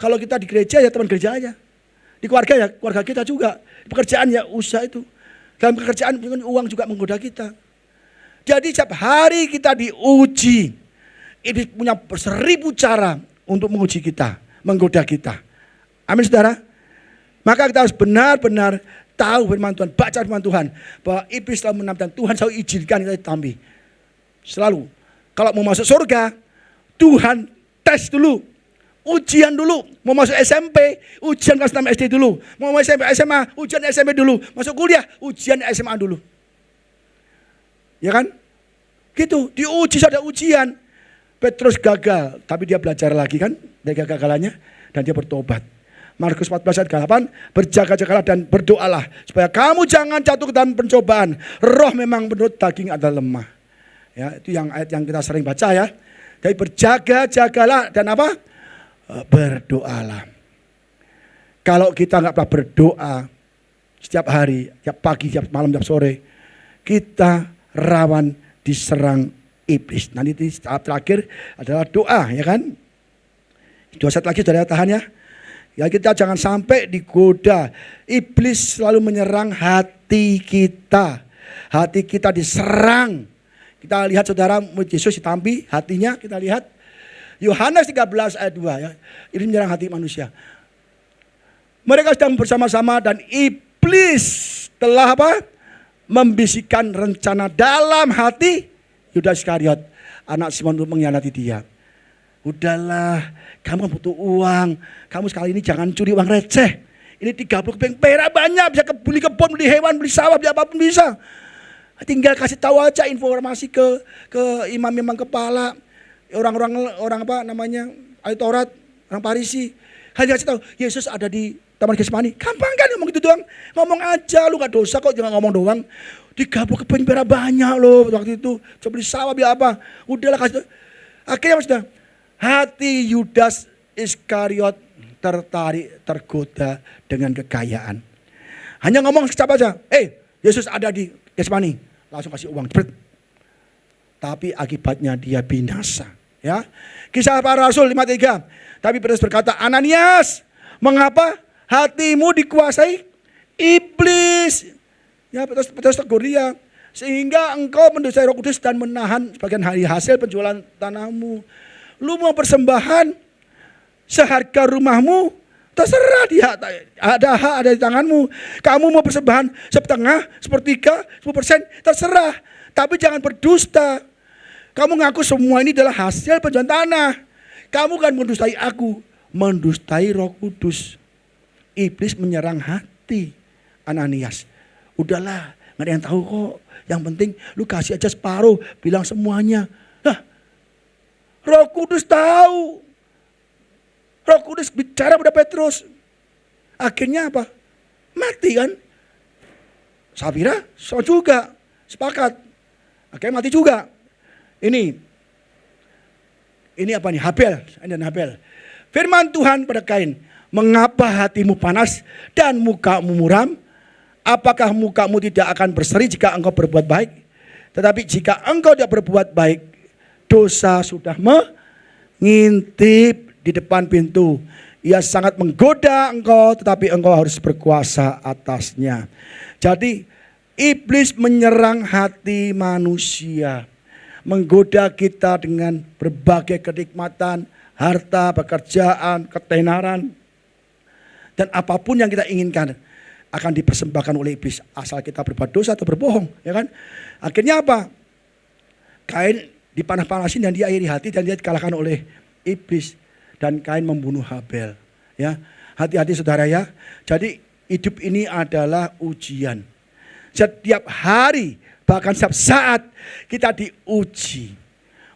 Kalau kita di gereja ya teman gereja aja. Di keluarga ya keluarga kita juga. Di pekerjaan ya usaha itu. Dalam pekerjaan uang juga menggoda kita. Jadi setiap hari kita diuji. Iblis punya 1000 cara untuk menguji kita, menggoda kita. Amin saudara. Maka kita harus benar-benar tahu firman Tuhan, baca firman Tuhan. Bahwa iblis telah menantang Tuhan selalu izinkan kita ditampi. Selalu. Kalau mau masuk surga, Tuhan tes dulu. Ujian dulu. Mau masuk SMP, ujian kelas 6 SD dulu. Mau masuk SMA, ujian SMP dulu. Masuk kuliah, ujian SMA dulu. Ya kan? Gitu, diuji, ada ujian. Petrus gagal, tapi dia belajar lagi kan dari kegagalannya dan dia bertobat. Markus 14 ayat 8, berjaga-jagalah dan berdoalah supaya kamu jangan jatuh ke dalam pencobaan. Roh memang menurut daging adalah lemah. Ya, itu yang ayat yang kita sering baca ya. Jadi berjaga-jagalah dan apa? Berdoalah. Kalau kita nggak pernah berdoa setiap hari, setiap pagi, setiap malam, setiap sore, kita rawan diserang iblis. Nanti tahap terakhir adalah doa, ya kan? 2 saat lagi saudara tahan ya. Ya, kita jangan sampai digoda. Iblis selalu menyerang hati kita. Hati kita diserang. Kita lihat saudara, Yesus ditampi hatinya, kita lihat Yohanes 13 ayat 2 ya. Ini menyerang hati manusia. Mereka sedang bersama-sama dan iblis telah apa? Membisikkan rencana dalam hati Yudas Iskariot, anak Simon, untuk mengkhianati dia. Udahlah, kamu butuh uang. Kamu sekali ini jangan curi uang receh. Ini 30 keping perak banyak, bisa beli kebun, beli hewan, beli sawah, beli apapun bisa. Tinggal kasih tahu aja informasi ke imam-imam kepala, orang apa namanya, ahli Taurat, orang Farisi. Hanya kasih tahu Yesus ada di Taman Getsemani. Gampang kan ngomong gitu doang. Ngomong aja, lu gak dosa kok, jangan ngomong doang. 30 keping perak banyak loh waktu itu. Coba beli sawah, beli apa. Udahlah kasih tahu. Akhirnya maksudnya, hati Yudas Iskariot tergoda dengan kekayaan. Hanya ngomong siapa aja, Yesus ada di Getsemani, langsung kasih uang. Tapi akibatnya dia binasa. Ya, Kisah Para Rasul 5:3. Tapi Petrus berkata, Ananias, mengapa hatimu dikuasai iblis? Ya, Petrus tegur dia, sehingga engkau mendosai Roh Kudus dan menahan sebagian hari hasil penjualan tanahmu. Lu mau persembahan seharga rumahmu, terserah, dia ada di tanganmu. Kamu mau persembahan setengah, sepertiga, 10%, terserah. Tapi jangan berdusta. Kamu ngaku semua ini adalah hasil penjualan tanah. Kamu kan mendustai aku, mendustai Roh Kudus. Iblis menyerang hati Ananias. Udahlah, gak ada yang tahu kok. Yang penting lu kasih aja separuh, bilang semuanya. Nah, Roh Kudus tahu. Roh Kudus bicara pada Petrus. Akhirnya apa? Mati kan? Safira sama juga. Sepakat. Akhirnya mati juga. Ini apa nih? Habel. Dan Habel. Firman Tuhan pada Kain. Mengapa hatimu panas dan mukamu muram? Apakah mukamu tidak akan berseri jika engkau berbuat baik? Tetapi jika engkau tidak berbuat baik, dosa sudah mengintip di depan pintu. Ia sangat menggoda engkau, tetapi engkau harus berkuasa atasnya. Jadi iblis menyerang hati manusia, menggoda kita dengan berbagai kenikmatan, harta, pekerjaan, ketenaran, dan apapun yang kita inginkan akan dipersembahkan oleh iblis asal kita berbuat dosa atau berbohong, ya kan? Akhirnya apa? Kain dipanah-panasin dan diakhiri hati dan dia dikalahkan oleh iblis. Dan Kain membunuh Habel. Ya, hati-hati saudara ya. Jadi hidup ini adalah ujian. Setiap hari, bahkan setiap saat kita diuji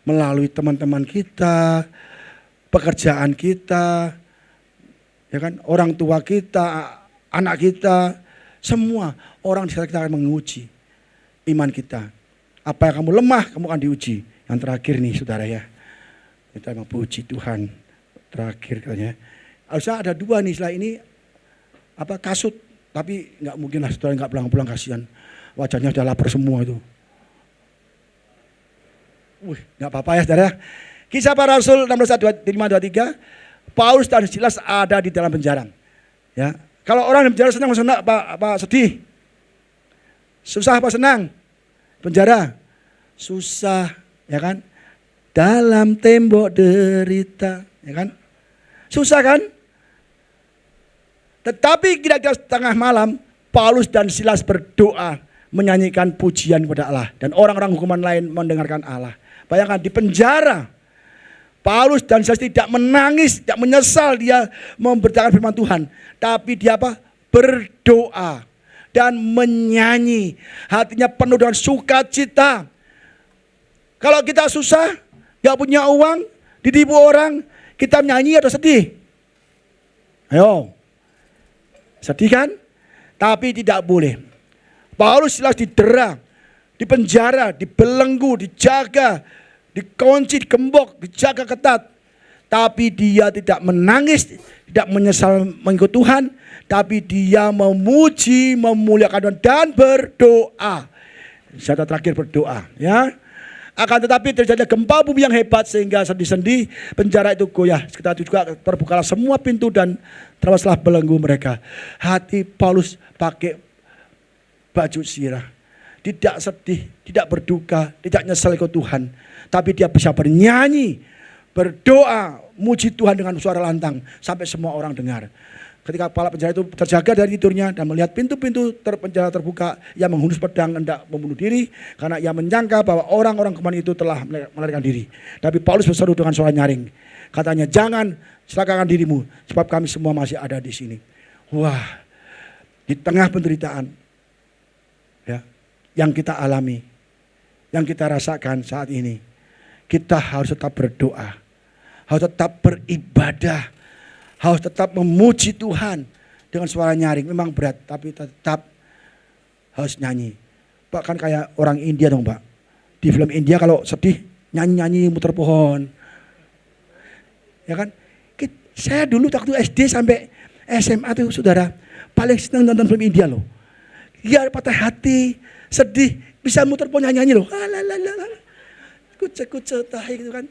melalui teman-teman kita, pekerjaan kita, ya kan, orang tua kita, anak kita, semua orang di sekitar kita akan menguji iman kita. Apa yang kamu lemah, kamu akan diuji. Yang terakhir nih saudara ya, kita memuji Tuhan. Terakhir katanya, harusnya ada 2 nih setelah ini, apa, kasut, tapi nggak mungkin lah saudara nggak pulang-pulang, kasihan, wajahnya sudah lapar semua itu. Nggak apa-apa ya saudara. Kisah Para Rasul 16:5-23, Paulus dan Silas ada di dalam penjara. Ya, kalau orang di penjara senang apa sedih? Susah apa senang? Penjara susah, ya kan? Dalam tembok derita, ya kan? Susah kan? Tetapi kira-kira setengah malam, Paulus dan Silas berdoa, menyanyikan pujian kepada Allah. Dan orang-orang hukuman lain mendengarkan Allah. Bayangkan di penjara, Paulus dan Silas tidak menangis, tidak menyesal dia memberitakan firman Tuhan. Tapi dia apa? Berdoa dan menyanyi. Hatinya penuh dengan sukacita. Kalau kita susah, gak punya uang, ditipu orang, kita nyanyi atau sedih? Ayo. Sedih kan? Tapi tidak boleh. Paulus Silas didera, dipenjara, dibelenggu, dijaga, dikunci, digembok, dijaga ketat. Tapi dia tidak menangis, tidak menyesal mengikut Tuhan, tapi dia memuji, memuliakan Tuhan dan berdoa. Saya terakhir berdoa, ya. Akan tetapi terjadi gempa bumi yang hebat sehingga sendi-sendi penjara itu goyah. Sekitar itu juga terbukalah semua pintu dan terlepaslah belenggu mereka. Hati Paulus pakai baju sirah. Tidak sedih, tidak berduka, tidak nyesal ikut Tuhan. Tapi dia bisa bernyanyi, berdoa, muji Tuhan dengan suara lantang sampai semua orang dengar. Ketika kepala penjara itu terjaga dari tidurnya dan melihat pintu-pintu penjara terbuka, ia menghunus pedang hendak membunuh diri karena ia menyangka bahwa orang-orang kemarin itu telah melarikan diri. Tapi Paulus berseru dengan suara nyaring. Katanya, jangan celakakan dirimu sebab kami semua masih ada di sini. Wah, di tengah penderitaan, ya, yang kita alami, yang kita rasakan saat ini, kita harus tetap berdoa, harus tetap beribadah, harus tetap memuji Tuhan dengan suara nyaring. Memang berat, tapi tetap harus nyanyi. Bahkan kayak orang India dong, Pak. Di film India kalau sedih, nyanyi-nyanyi muter pohon. Ya kan? Saya dulu waktu SD sampai SMA tuh saudara, paling senang nonton film India loh. Dia patah hati, sedih, bisa muter pohon nyanyi-nyanyi loh. Kuce-kuce tahi gitu kan.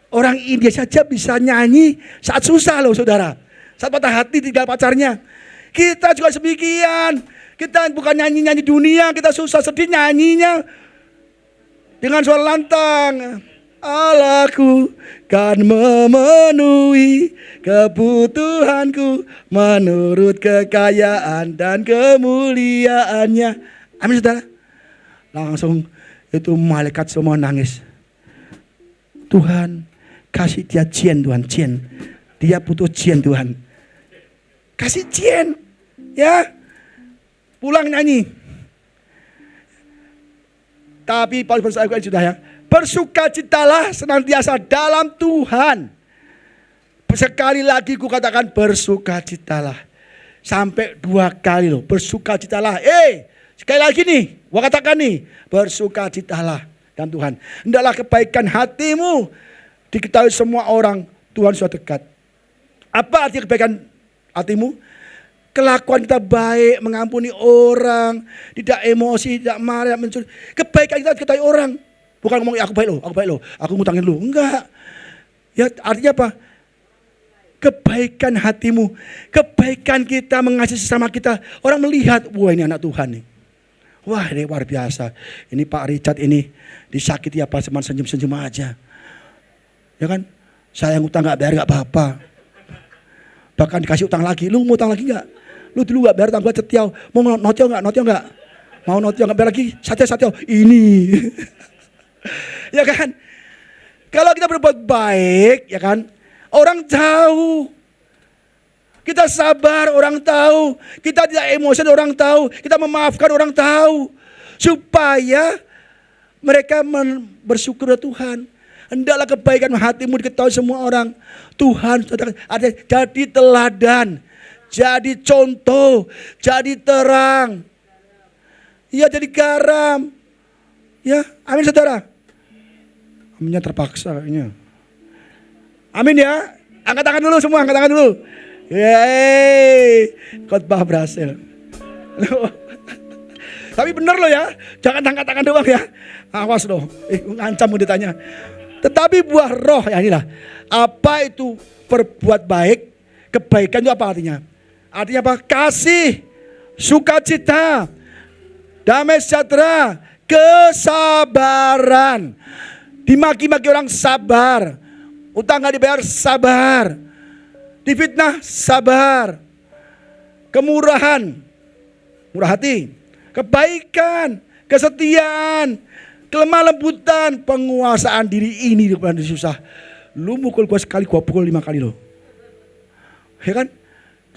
Orang India saja bisa nyanyi saat susah loh saudara. Saat patah hati tinggal pacarnya. Kita juga demikian. Kita bukan nyanyi-nyanyi dunia, kita susah sedih nyanyinya dengan suara lantang. Allahku kan memenuhi kebutuhanku menurut kekayaan dan kemuliaannya. Amin saudara. Langsung itu malaikat semua nangis. Tuhan, kasih dia cien Tuhan, cien. Dia butuh cien Tuhan. Kasih cien. Ya. Pulang nyanyi. Tapi Paulus berkata sudah ya. Bersukacitalah senantiasa dalam Tuhan. Sekali lagi ku katakan bersukacitalah. Sampai 2 kali loh. Bersukacitalah. Sekali lagi nih. Gua katakan nih. Bersukacitalah dan Tuhan. Hendaklah kebaikan hatimu diketahui semua orang, Tuhan sudah dekat. Apa arti kebaikan hatimu? Kelakuan kita baik, mengampuni orang, tidak emosi, tidak marah, mencuri. Kebaikan kita diketahui orang. Bukan ngomong aku baik loh, aku ngutangin lu. Enggak. Ya artinya apa? Kebaikan hatimu, kebaikan kita mengasihi sesama kita. Orang melihat, wah ini anak Tuhan nih. Wah ini luar biasa. Ini Pak Richard ini disakiti apa, cuma senyum-senyum aja. Ya kan? Saya yang utang gak bayar gak apa-apa. Bahkan dikasih utang lagi. Lu mau utang lagi gak? Lu dulu gak bayar utang gua cetiau. Mau notio gak? Mau notio gak bayar lagi? Satio. Ini. Ya kan? Kalau kita berbuat baik, ya kan? Orang tahu. Kita sabar, orang tahu. Kita tidak emosi, orang tahu. Kita memaafkan, orang tahu. Supaya mereka bersyukur kepada Tuhan. Hendaklah kebaikan hatimu diketahui semua orang. Tuhan ada jadi teladan, jadi contoh, jadi terang. Ya jadi garam. Ya, amin saudara. Aminnya terpaksa kayaknya. Amin ya. Angkat tangan dulu semua, angkat tangan dulu. Yeay, khotbah berhasil. Tapi bener loh ya, jangan angkat tangan doang ya. Awas loh, ngancam mau ditanya. Tetapi buah roh, ya inilah. Apa itu berbuat baik? Kebaikan itu apa artinya? Artinya apa? Kasih, sukacita, damai sejahtera, kesabaran. Dimaki-maki orang sabar. Utang gak dibayar sabar. Difitnah sabar. Kemurahan, murah hati. Kebaikan, kesetiaan, kelemah lembutan, penguasaan diri ini bukan susah. Lu mukul gua sekali, gua pukul 5 kali loh. Ya kan?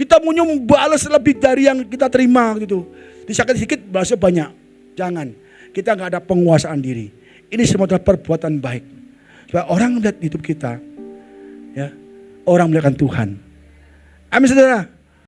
Kita mau balas lebih dari yang kita terima gitu. Disakit sedikit balasnya banyak. Jangan. Kita nggak ada penguasaan diri. Ini semua adalah perbuatan baik. Supaya orang melihat hidup kita, ya, orang melihatkan Tuhan. Amin saudara.